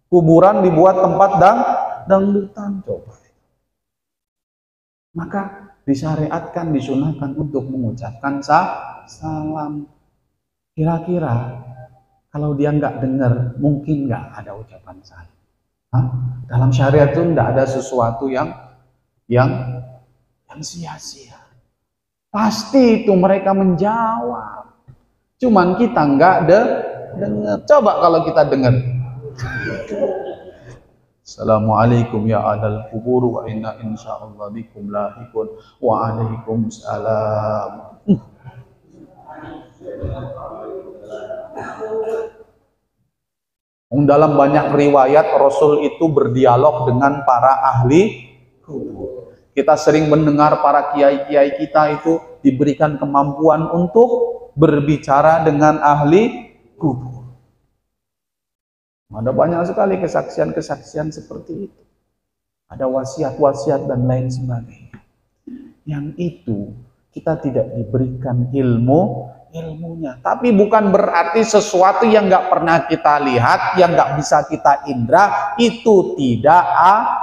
kuburan dibuat tempat dangdutan. Coba. Maka disyariatkan, disunahkan untuk mengucapkan salam. Kira-kira kalau dia nggak dengar, mungkin nggak ada ucapan salam. Dalam syariat itu nggak ada sesuatu yang sia-sia. Pasti itu mereka menjawab. Cuman kita nggak dengar. Coba kalau kita dengar. Assalamualaikum ya adal kubur wa inna insyaallah bikum lahikun wa alaikum salam. Dalam banyak riwayat Rasul itu berdialog dengan para ahli kubur. Kita sering mendengar para kiai-kiai kita itu diberikan kemampuan untuk berbicara dengan ahli kubur. Ada banyak sekali kesaksian-kesaksian seperti itu. Ada wasiat-wasiat dan lain sebagainya. Yang itu kita tidak diberikan ilmunya. Tapi bukan berarti sesuatu yang nggak pernah kita lihat, yang nggak bisa kita indra, itu tidak ada.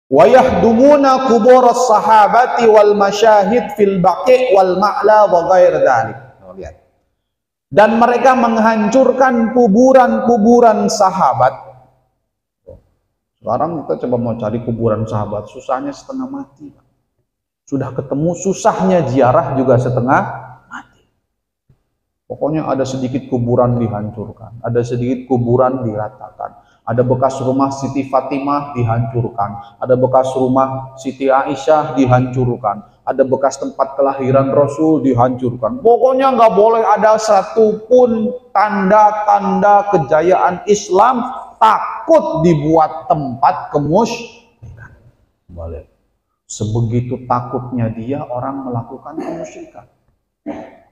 Wa yahdumuna quburas sahabati wal masyahid fil baqi' wal ma'la wa ghair dzalik. Lihat. Dan mereka menghancurkan kuburan-kuburan sahabat. Sekarang kita coba mau cari kuburan sahabat, susahnya setengah mati. Sudah ketemu, susahnya ziarah juga setengah mati. Pokoknya ada sedikit kuburan dihancurkan, ada sedikit kuburan diratakan. Ada bekas rumah Siti Fatimah dihancurkan, ada bekas rumah Siti Aisyah dihancurkan, ada bekas tempat kelahiran Rasul dihancurkan. Pokoknya nggak boleh ada satupun tanda-tanda kejayaan Islam, takut dibuat tempat kemusyrikan. Balik. Sebegitu takutnya dia orang melakukan kemusyrikan.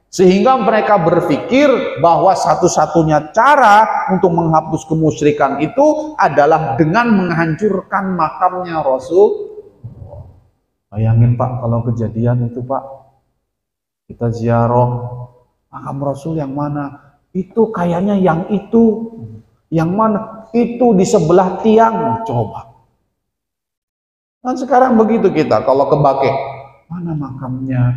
Sehingga mereka berpikir bahwa satu-satunya cara untuk menghapus kemusyrikan itu adalah dengan menghancurkan makamnya Rasul. Bayangin Pak, kalau kejadian itu Pak, kita ziarah makam Rasul yang mana? Itu kayaknya yang itu. Yang mana? Itu di sebelah tiang. Coba. Dan sekarang begitu kita, kalau ke Baqi, mana makamnya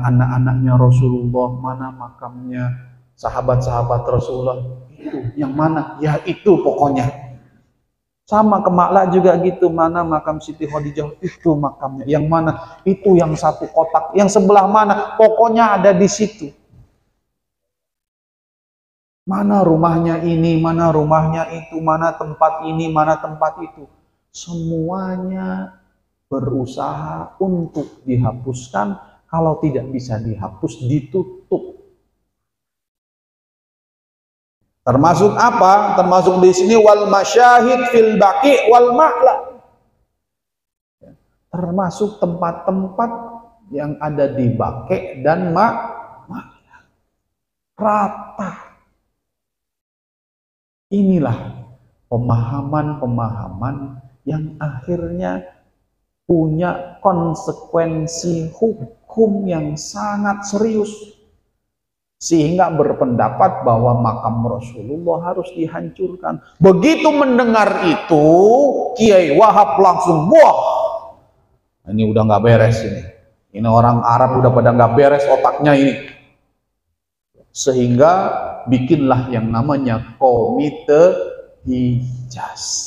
anak-anaknya Rasulullah, mana makamnya sahabat-sahabat Rasulullah, itu yang mana? Ya itu pokoknya. Sama ke Ma'la juga gitu, mana makam Siti Khadijah, itu makamnya. Yang mana? Itu yang satu kotak, yang sebelah mana? Pokoknya ada di situ. Mana rumahnya ini, mana rumahnya itu, mana tempat ini, mana tempat itu. Semuanya berusaha untuk dihapuskan. Kalau tidak bisa dihapus, ditutup. Termasuk apa? Termasuk di sini wal masyahid fil baqi' wal ma'la. Termasuk tempat-tempat yang ada di Baqi' dan ma'la. Rata. Inilah pemahaman-pemahaman yang akhirnya punya konsekuensi hukum yang sangat serius, sehingga berpendapat bahwa makam Rasulullah harus dihancurkan. Begitu mendengar itu, Kiai Wahab langsung, wah, ini udah nggak beres ini orang Arab udah pada nggak beres otaknya ini, sehingga bikinlah yang namanya Komite Hijaz.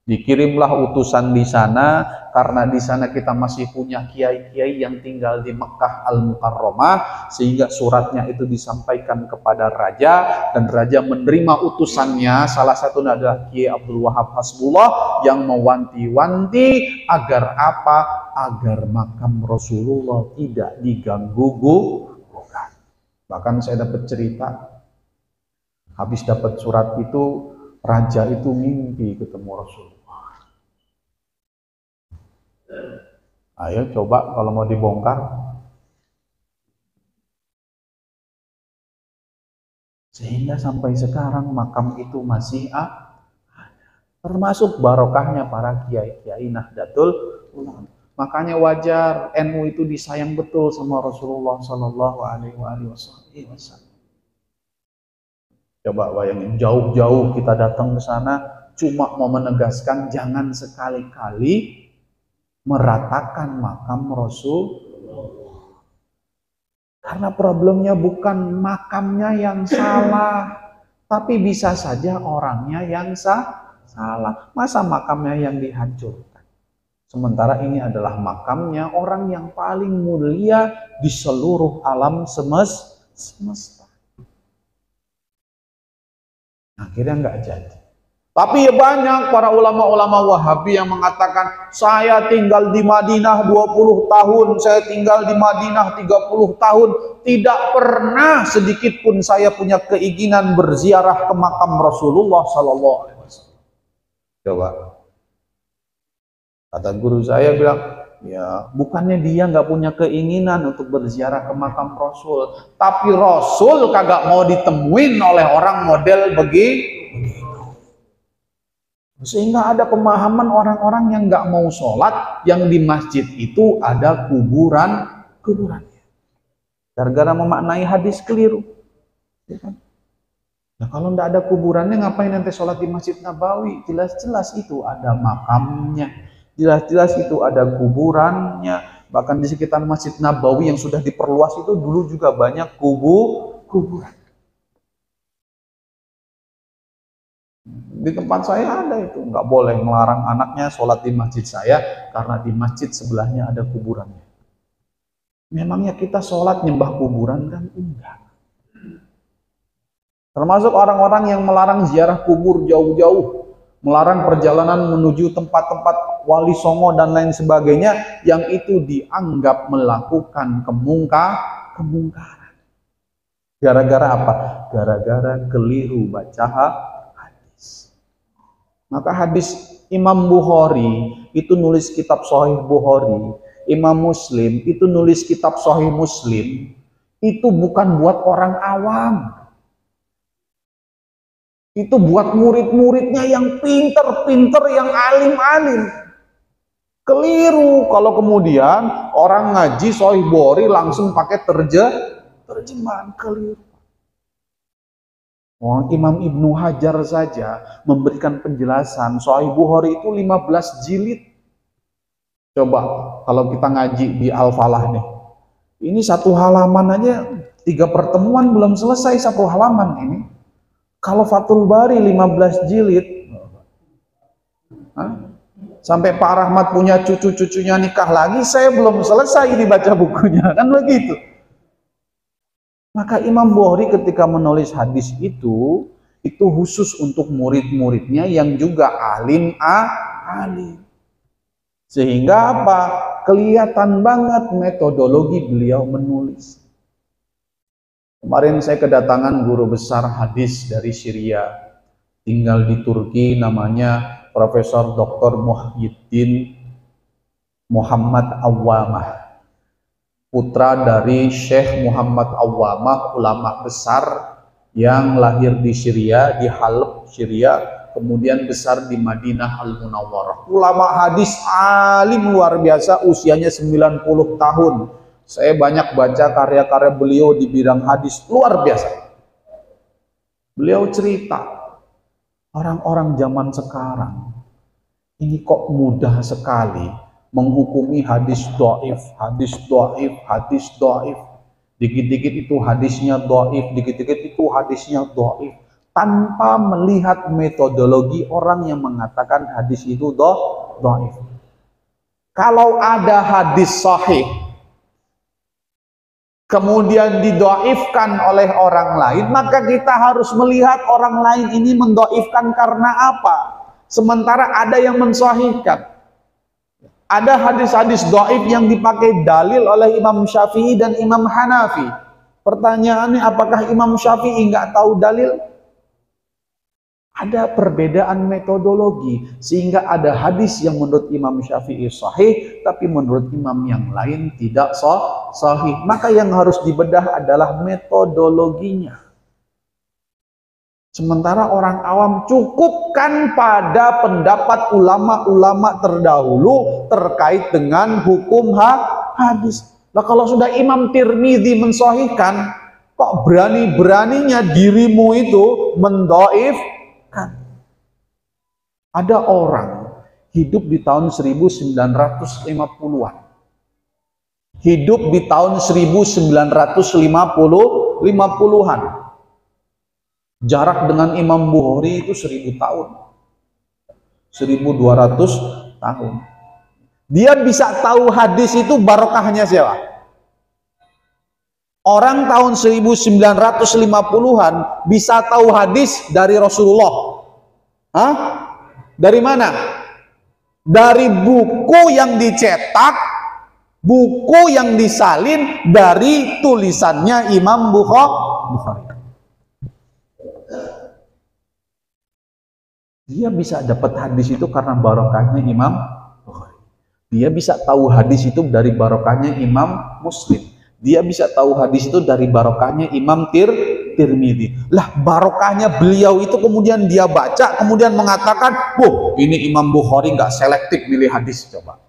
Dikirimlah utusan di sana, karena di sana kita masih punya kiai-kiai yang tinggal di Mekah Al-Mukarramah, sehingga suratnya itu disampaikan kepada raja, dan raja menerima utusannya. Salah satunya adalah Kiai Abdul Wahab Hasbullah yang mewanti-wanti agar apa? Agar makam Rasulullah tidak diganggu. Bahkan saya dapat cerita, habis dapat surat itu, raja itu mimpi ketemu Rasulullah. Ayo coba kalau mau dibongkar. Sehingga sampai sekarang makam itu masih ada. Termasuk barokahnya para kiai-kiai Nahdlatul Ulama. Makanya wajar NU itu disayang betul sama Rasulullah Shallallahu Alaihi Wasallam. Coba bayangin, jauh-jauh kita datang ke sana cuma mau menegaskan jangan sekali-kali meratakan makam Rasul. Karena problemnya bukan makamnya yang salah, tapi bisa saja orangnya yang salah. Masa makamnya yang dihancurkan? Sementara ini adalah makamnya orang yang paling mulia di seluruh alam semesta. Akhirnya nggak jadi. Tapi ya banyak para ulama-ulama Wahabi yang mengatakan, saya tinggal di Madinah 20 tahun, saya tinggal di Madinah 30 tahun, tidak pernah sedikit pun saya punya keinginan berziarah ke makam Rasulullah Sallallahu Alaihi Wasallam. Coba, kata guru saya bilang, Ya, bukannya dia nggak punya keinginan untuk berziarah ke makam Rasul, tapi Rasul kagak mau ditemuin oleh orang model begitu. Sehingga ada pemahaman orang-orang yang nggak mau sholat, yang di masjid itu ada kuburan. Gara-gara memaknai hadis keliru. Ya kan? Nah, kalau nggak ada kuburannya, ngapain nanti sholat di Masjid Nabawi? Jelas-jelas itu ada makamnya. Jelas-jelas itu ada kuburannya. Bahkan di sekitar Masjid Nabawi yang sudah diperluas itu dulu juga banyak kuburan. Di tempat saya ada itu. Nggak boleh melarang anaknya sholat di masjid saya karena di masjid sebelahnya ada kuburannya. Memangnya kita sholat nyembah kuburan kan? Enggak. Termasuk orang-orang yang melarang ziarah kubur jauh-jauh, melarang perjalanan menuju tempat-tempat wali songo dan lain sebagainya, yang itu dianggap melakukan kemungkaran. Gara-gara apa? Gara-gara keliru baca hadis. Maka hadis Imam Bukhari itu nulis kitab Sahih Bukhari, Imam Muslim itu nulis kitab Sahih Muslim, itu bukan buat orang awam. Itu buat murid-muridnya yang pinter-pinter, yang alim-alim. Keliru kalau kemudian orang ngaji Sahih Bukhari langsung pakai terjemahan, keliru. Imam Ibnu Hajar saja memberikan penjelasan Sahih Bukhari itu 15 jilid. Coba kalau kita ngaji di Al-Falah nih, ini satu halaman aja 3 pertemuan belum selesai satu halaman ini. Kalau Fathul Bari 15 jilid, sampai Pak Rahmat punya cucu-cucunya nikah lagi, saya belum selesai dibaca bukunya, kan begitu. Maka Imam Bukhari ketika menulis hadis itu khusus untuk murid-muridnya yang juga alim. Sehingga apa? Kelihatan banget metodologi beliau menulis. Kemarin saya kedatangan guru besar hadis dari Syria, tinggal di Turki, namanya Profesor Dr. Muhyiddin Muhammad Awwamah, putra dari Syekh Muhammad Awwamah, ulama besar yang lahir di Syria, di Halab, Syria, kemudian besar di Madinah Al-Munawwarah. Ulama hadis alim luar biasa, usianya 90 tahun. Saya banyak baca karya-karya beliau di bidang hadis, luar biasa. Beliau cerita, orang-orang zaman sekarang ini kok mudah sekali menghukumi hadis dhaif. Dikit-dikit itu hadisnya dhaif, dikit-dikit itu hadisnya dhaif, tanpa melihat metodologi orang yang mengatakan hadis itu dhaif. Kalau ada hadis sahih kemudian didhaifkan oleh orang lain, maka kita harus melihat orang lain ini mendhaifkan karena apa. Sementara ada yang mensahihkan. Ada hadis-hadis dhaif yang dipakai dalil oleh Imam Syafi'i dan Imam Hanafi. Pertanyaannya, apakah Imam Syafi'i nggak tahu dalil? Ada perbedaan metodologi, sehingga ada hadis yang menurut Imam Syafi'i sahih, tapi menurut imam yang lain tidak sahih. Maka yang harus dibedah adalah metodologinya. Sementara orang awam cukupkan pada pendapat ulama-ulama terdahulu terkait dengan hukum hadis. Nah, kalau sudah Imam Tirmidzi mensahihkan, kok berani-beraninya dirimu itu mendhaifkan? Ada orang hidup di tahun 1950-an. Hidup di tahun 1950-an. Jarak dengan Imam Bukhari itu 1000 tahun. 1200 tahun. Dia bisa tahu hadis itu barokahnya siapa? Orang tahun 1950-an bisa tahu hadis dari Rasulullah. Hah? Dari mana? Dari buku yang dicetak, buku yang disalin dari tulisannya Imam Bukhari. Dia bisa dapat hadis itu karena barokahnya Imam Bukhari. Dia bisa tahu hadis itu dari barokahnya Imam Muslim. Dia bisa tahu hadis itu dari barokahnya Imam Tirmidzi. Lah barokahnya beliau itu kemudian dia baca, kemudian mengatakan, "Wah, ini Imam Bukhari nggak selektif milih hadis." Coba.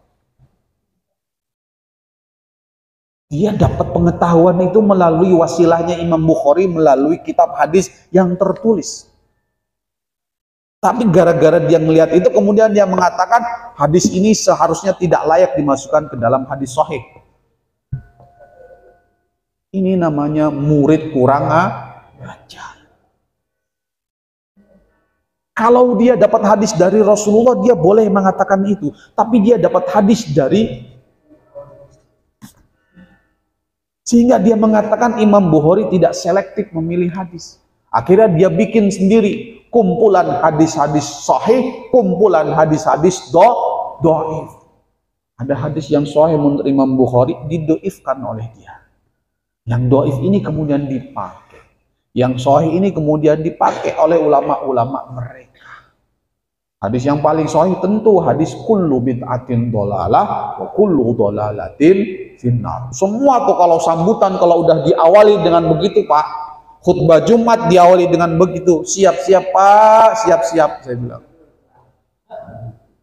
Dia dapat pengetahuan itu melalui wasilahnya Imam Bukhari, melalui kitab hadis yang tertulis. Tapi gara-gara dia melihat itu, kemudian dia mengatakan hadis ini seharusnya tidak layak dimasukkan ke dalam hadis sahih. Ini namanya murid kurang ajar. Kalau dia dapat hadis dari Rasulullah, dia boleh mengatakan itu. Tapi dia dapat hadis dari, sehingga dia mengatakan Imam Bukhari tidak selektif memilih hadis. Akhirnya dia bikin sendiri kumpulan hadis-hadis sahih, kumpulan hadis-hadis dhaif. Ada hadis yang sahih menurut Imam Bukhari didoifkan oleh dia. Yang dhaif ini kemudian dipakai. Yang sahih ini kemudian dipakai oleh ulama-ulama mereka. Hadis yang paling sahih tentu hadis kullu bid'atin dhalalah wa kullu dhalalatin finnar. Semua tuh kalau sambutan kalau udah diawali dengan begitu, Pak, khutbah Jumat diawali dengan begitu, siap-siap Pak, siap-siap, saya bilang.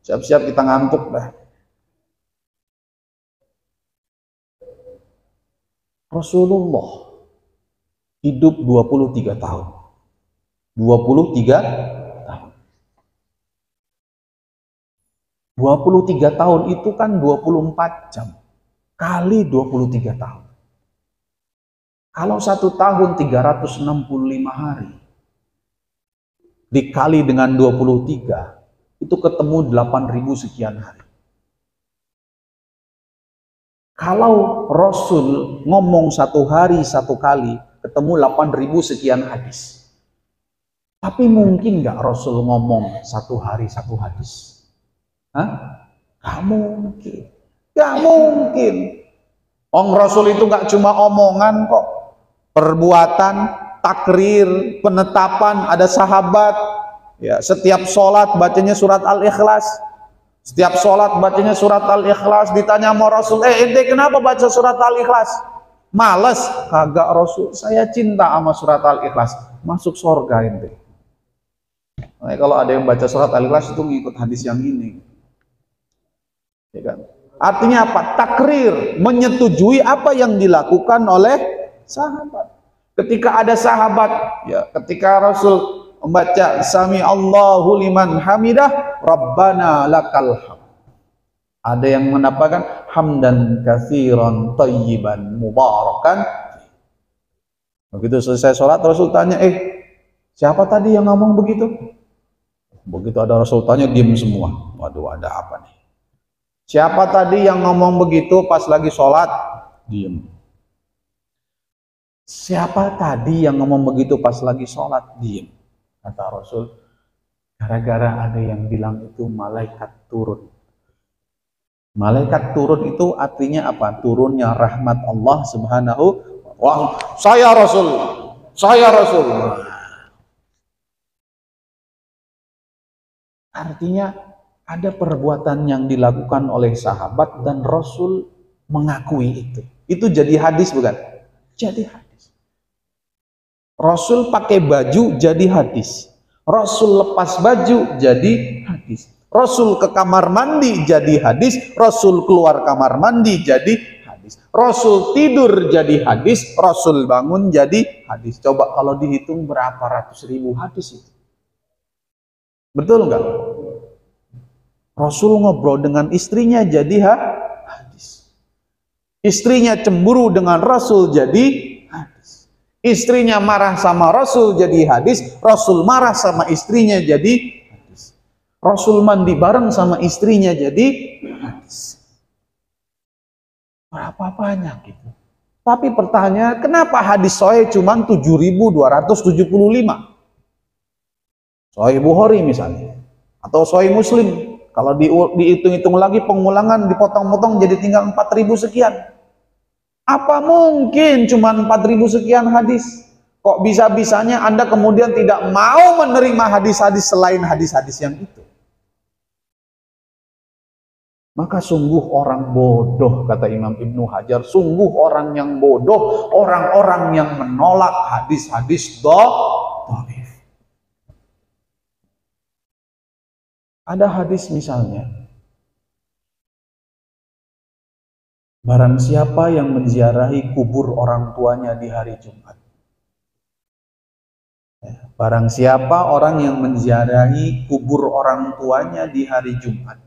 Siap-siap kita ngantuk dah. Rasulullah hidup 23 tahun. 23 tahun. 23 tahun itu kan 24 jam. Kali 23 tahun. Kalau 1 tahun 365 hari dikali dengan 23, itu ketemu 8.000 sekian hari. Kalau Rasul ngomong 1 hari 1 kali, ketemu 8.000 sekian hadis. Tapi mungkin nggak Rasul ngomong 1 hari 1 hadis? Hah? Gak mungkin. Gak mungkin. Rasul itu nggak cuma omongan kok. Perbuatan, takrir, penetapan, ada sahabat, ya, setiap sholat bacanya surat Al-Ikhlas, setiap sholat bacanya surat Al-Ikhlas. Ditanya sama Rasul, ente kenapa baca surat Al-Ikhlas? Males. Kagak Rasul, saya cinta sama surat Al-Ikhlas, masuk surga ente. Nah, kalau ada yang baca surat Al-Ikhlas itu ngikut hadis yang ini, ya kan? Artinya apa? Takrir, menyetujui apa yang dilakukan oleh sahabat. Ketika ada sahabat, ya, ketika Rasul membaca Sami Allahu liman hamidah, Rabbana lakal hamd. Ada yang mendapatkan hamdan katsiran thayyiban mubarakan. Begitu selesai sholat, Rasul tanya, siapa tadi yang ngomong begitu? Begitu ada Rasul tanya, diam semua. Waduh, ada apa nih? Siapa tadi yang ngomong begitu pas lagi sholat? Diam. Siapa tadi yang ngomong begitu pas lagi sholat? Diam. Kata Rasul, gara-gara ada yang bilang itu malaikat turun. Malaikat turun itu artinya apa? Turunnya rahmat Allah Subhanahu wa ta'ala. Saya Rasul. Artinya ada perbuatan yang dilakukan oleh sahabat dan Rasul mengakui itu. Itu jadi hadis bukan? Jadi hadis. Rasul pakai baju jadi hadis. Rasul lepas baju jadi hadis. Rasul ke kamar mandi jadi hadis. Rasul keluar kamar mandi jadi hadis. Rasul tidur jadi hadis. Rasul bangun jadi hadis. Coba kalau dihitung berapa ratus ribu hadis itu. Betul nggak? Rasul ngobrol dengan istrinya jadi hadis. Istrinya cemburu dengan Rasul jadi hadis. Istrinya marah sama Rasul jadi hadis. Rasul marah sama istrinya jadi hadis. Rasul mandi bareng sama istrinya jadi hadis. Berapa banyak gitu. Tapi pertanyaan, kenapa hadis sahih cuma 7.275? Sahih Bukhari misalnya, atau Sahih Muslim. Kalau dihitung-hitung lagi pengulangan dipotong-potong jadi tinggal 4.000 sekian. Apa mungkin cuma 4.000 sekian hadis? Kok bisa-bisanya Anda kemudian tidak mau menerima hadis-hadis selain hadis-hadis yang itu? Maka sungguh orang bodoh, kata Imam Ibnu Hajar, sungguh orang yang bodoh, orang-orang yang menolak hadis-hadis dhaif. Ada hadis misalnya, barang siapa yang menziarahi kubur orang tuanya di hari Jumat. Barang siapa orang yang menziarahi kubur orang tuanya di hari Jumat.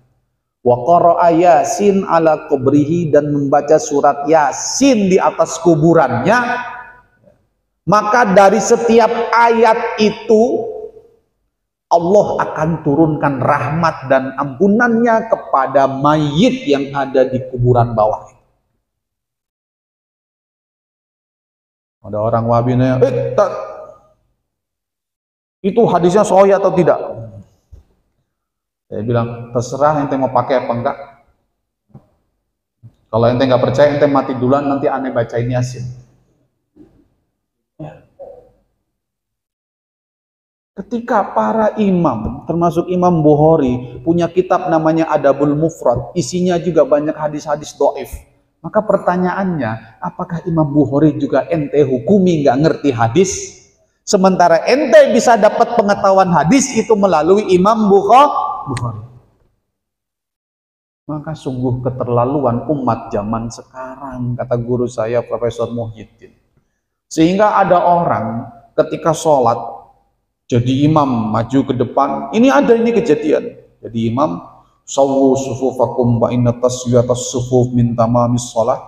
Wa qara'a Yasin ala kubrihi, dan membaca surat Yasin di atas kuburannya, maka dari setiap ayat itu Allah akan turunkan rahmat dan ampunannya kepada mayit yang ada di kuburan bawah. Ada orang Wahabi nanya, itu hadisnya sahih atau tidak? Saya bilang, terserah ente mau pakai apa enggak. Kalau ente nggak percaya, ente mati duluan, nanti aneh bacain Yasin. Ketika para imam, termasuk Imam Bukhari, punya kitab namanya Adabul Mufrad, isinya juga banyak hadis-hadis dhaif. Maka pertanyaannya, apakah Imam Bukhari juga ente hukumi nggak ngerti hadis? Sementara ente bisa dapat pengetahuan hadis itu melalui Imam Bukhari. Maka sungguh keterlaluan umat zaman sekarang, kata guru saya Profesor Muhyiddin. Sehingga ada orang ketika sholat jadi imam maju ke depan, ini kejadian. Jadi imam, sawwu sufufakum wa inna taswiyatas sufuf min tamamis shalah.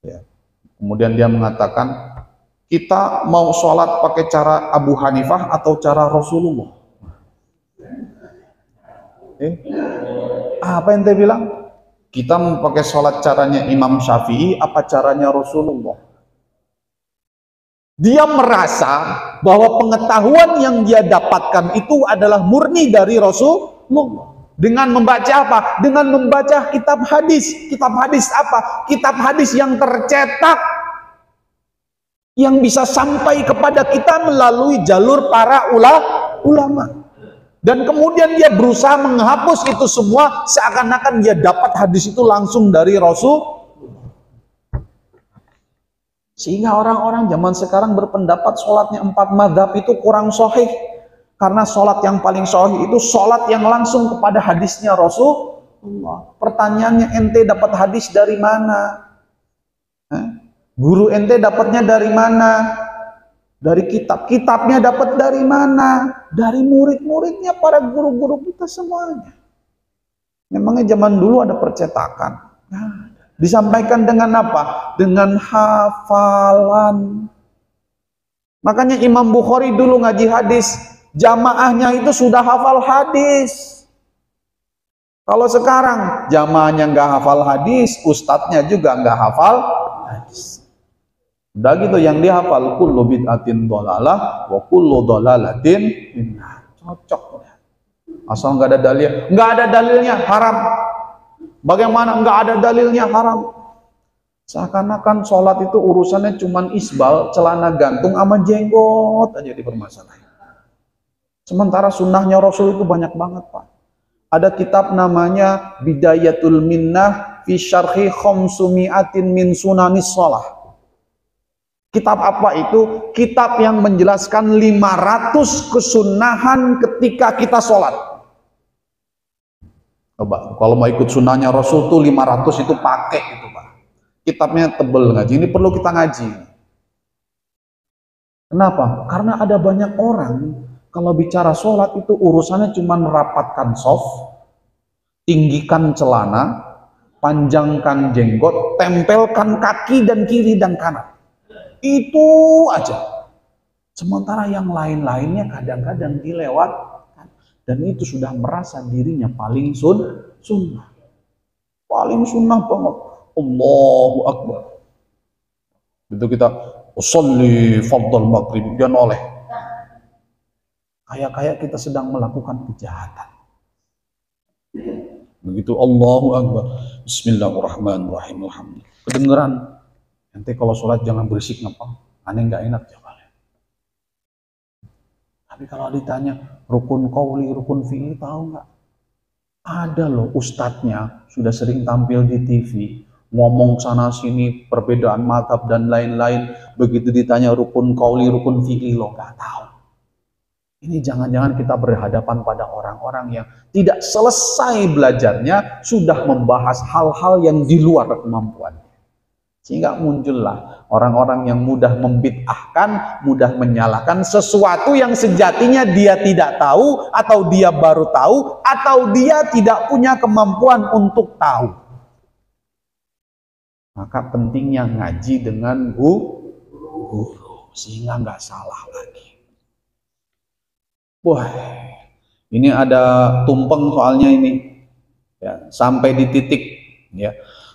Ya. Kemudian dia mengatakan, kita mau sholat pakai cara Abu Hanifah atau cara Rasulullah? Apa yang dia bilang? Kita mau pakai sholat caranya Imam Syafi'i apa caranya Rasulullah? Dia merasa bahwa pengetahuan yang dia dapatkan itu adalah murni dari Rasulullah. Dengan membaca apa? Dengan membaca kitab hadis. Kitab hadis apa? Kitab hadis yang tercetak, yang bisa sampai kepada kita melalui jalur para ulama. Dan kemudian dia berusaha menghapus itu semua, seakan-akan dia dapat hadis itu langsung dari Rasul. Sehingga orang-orang zaman sekarang berpendapat sholatnya 4 mazhab itu kurang sahih. Karena sholat yang paling sahih itu sholat yang langsung kepada hadisnya Rasulullah. Pertanyaannya, ente dapat hadis dari mana? Guru ente dapatnya dari mana? Dari kitab. Kitabnya dapat dari mana? Dari murid-muridnya, para guru-guru kita semuanya. Memangnya zaman dulu ada percetakan? Nah, disampaikan dengan apa? Dengan hafalan. Makanya Imam Bukhari dulu ngaji hadis, jamaahnya itu sudah hafal hadis. Kalau sekarang jamaahnya nggak hafal hadis, ustadznya juga nggak hafal hadis. Udah gitu yang dihafal kullu bid'atin dhalalah wa kullu dhalalatin finnar. Cocok. Asal nggak ada dalil, nggak ada dalilnya haram. Bagaimana nggak ada dalilnya haram? Seakan-akan sholat itu urusannya cuman isbal, celana gantung sama jenggot aja dipermasalahin. Sementara sunnahnya Rasul itu banyak banget, Pak. Ada kitab namanya Bidayatul Minnah fi Syarhi Khamsumi'atin min Sunanis Shalah. Kitab apa itu? Kitab yang menjelaskan 500 kesunahan ketika kita sholat. Coba, kalau mau ikut sunnahnya Rasul tuh 500 itu pakai itu, Pak. Kitabnya tebel ngaji. Ini perlu kita ngaji. Kenapa? Karena ada banyak orang kalau bicara sholat itu urusannya cuma merapatkan soft, tinggikan celana, panjangkan jenggot, tempelkan kaki dan kiri dan kanan. Itu aja. Sementara yang lain-lainnya kadang-kadang dilewatkan. Dan itu sudah merasa dirinya paling sunnah. Paling sunnah banget. Allahu Akbar. Itu kita usolli fardal maghrib, dia noleh. Kayak kita sedang melakukan kejahatan. Begitu Allahu Akbar. Bismillahirrahmanirrahim. Alhamdulillah. Kedengeran. Nanti kalau sholat jangan berisik ngapa? Aneh nggak enak jawabnya. Tapi kalau ditanya rukun qauli, rukun fi'li tahu nggak? Ada loh ustadznya, sudah sering tampil di TV, ngomong sana sini, perbedaan mazhab dan lain-lain. Begitu ditanya rukun qauli, rukun fiqih, lo nggak tahu. Ini jangan-jangan kita berhadapan pada orang-orang yang tidak selesai belajarnya, sudah membahas hal-hal yang di luar kemampuan. Sehingga muncullah orang-orang yang mudah membid'ahkan, mudah menyalahkan sesuatu yang sejatinya dia tidak tahu, atau dia baru tahu, atau dia tidak punya kemampuan untuk tahu. Maka pentingnya ngaji dengan guru, sehingga nggak salah lagi. Wah, ini ada tumpeng soalnya ini, ya, sampai di titik, ya.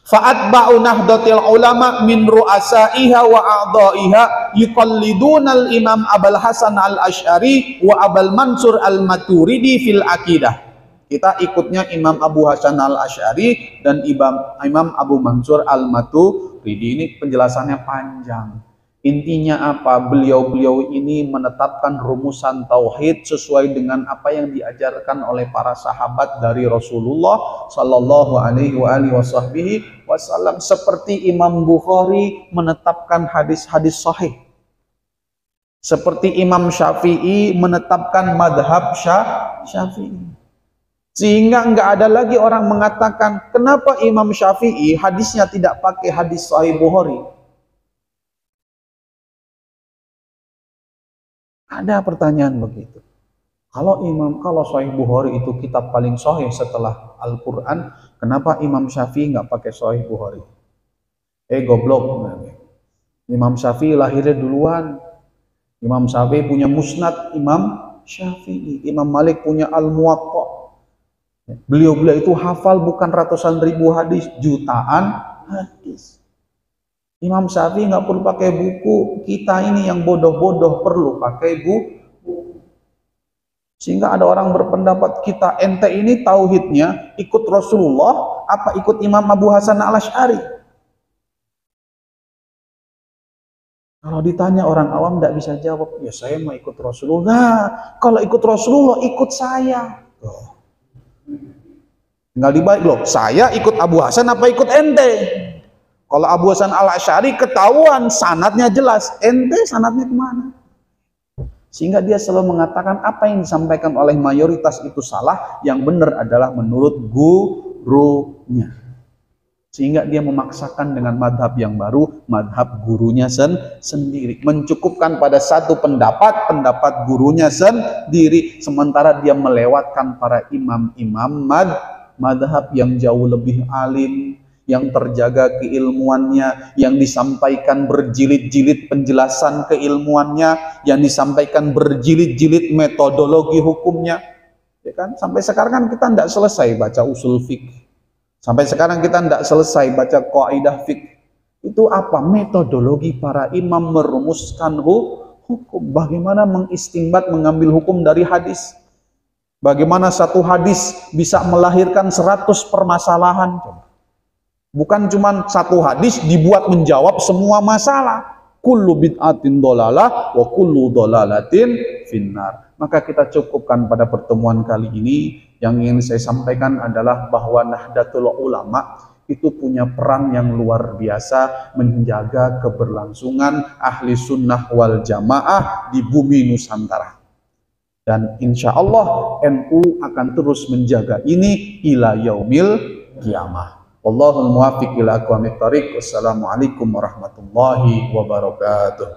Fa'atba'u nahdlatil ulama min ru'asaiha wa a'dha'iha yuqallidunal imam Abul Hasan al-Asy'ari wa Abul Mansur al-Maturidi fil aqidah. Kita ikutnya Imam Abu Hasan al-Asy'ari dan Imam Abu Mansur al-Maturidi. Ini penjelasannya panjang. Intinya apa? Beliau-beliau ini menetapkan rumusan tauhid sesuai dengan apa yang diajarkan oleh para sahabat dari Rasulullah sallallahu alaihi wasallam, seperti Imam Bukhari menetapkan hadis-hadis sahih, seperti Imam Syafi'i menetapkan madhab Syafi'i. Sehingga nggak ada lagi orang mengatakan kenapa Imam Syafi'i hadisnya tidak pakai hadis sahih Bukhari. Ada pertanyaan begitu. Kalau Sahih Bukhari itu kitab paling sahih setelah Al-Quran, kenapa Imam Syafi'i nggak pakai Sahih Bukhari? Goblok. Imam Syafi'i lahirnya duluan. Imam Syafi'i punya Musnad Imam Syafi'i. Imam Malik punya Al-Muwatta. Beliau-beliau itu hafal bukan ratusan ribu hadis, jutaan hadis. Imam Syafi'i nggak perlu pakai buku, kita ini yang bodoh-bodoh perlu pakai buku. Sehingga ada orang berpendapat kita ente ini tauhidnya ikut Rasulullah apa ikut Imam Abu Hasan al-Asy'ari? Kalau ditanya orang awam nggak bisa jawab, ya saya mau ikut Rasulullah. Nah, kalau ikut Rasulullah ikut saya. Tinggal dibalik loh, saya ikut Abu Hasan apa ikut ente? Kalau Abu Hasan al-Asy'ari ketahuan sanadnya jelas, ente sanadnya kemana? Sehingga dia selalu mengatakan apa yang disampaikan oleh mayoritas itu salah, yang benar adalah menurut gurunya. Sehingga dia memaksakan dengan madhab yang baru, madhab gurunya sendiri. Mencukupkan pada satu pendapat gurunya sendiri. Sementara dia melewatkan para imam-imam madhab yang jauh lebih alim, yang terjaga keilmuannya, yang disampaikan berjilid-jilid penjelasan keilmuannya, yang disampaikan berjilid-jilid metodologi hukumnya. Ya kan? Sampai sekarang kan kita tidak selesai baca usul fiqh. Sampai sekarang kita tidak selesai baca kaidah fiqh. Itu apa? Metodologi para imam merumuskan hukum. Bagaimana mengistinbat, mengambil hukum dari hadis. Bagaimana satu hadis bisa melahirkan 100 permasalahan. Bukan cuma satu hadis dibuat menjawab semua masalah. Kullu bid'atin dolalah wa kullu dolalatin finnar. Maka kita cukupkan pada pertemuan kali ini. Yang ingin saya sampaikan adalah bahwa Nahdlatul Ulama itu punya peran yang luar biasa menjaga keberlangsungan ahli sunnah wal jamaah di bumi Nusantara. Dan insya Allah NU akan terus menjaga ini ila yaumil qiyamah. Wallahul muwaffiq ila aqwamit thariq. Wassalamualaikum warahmatullahi wabarakatuh.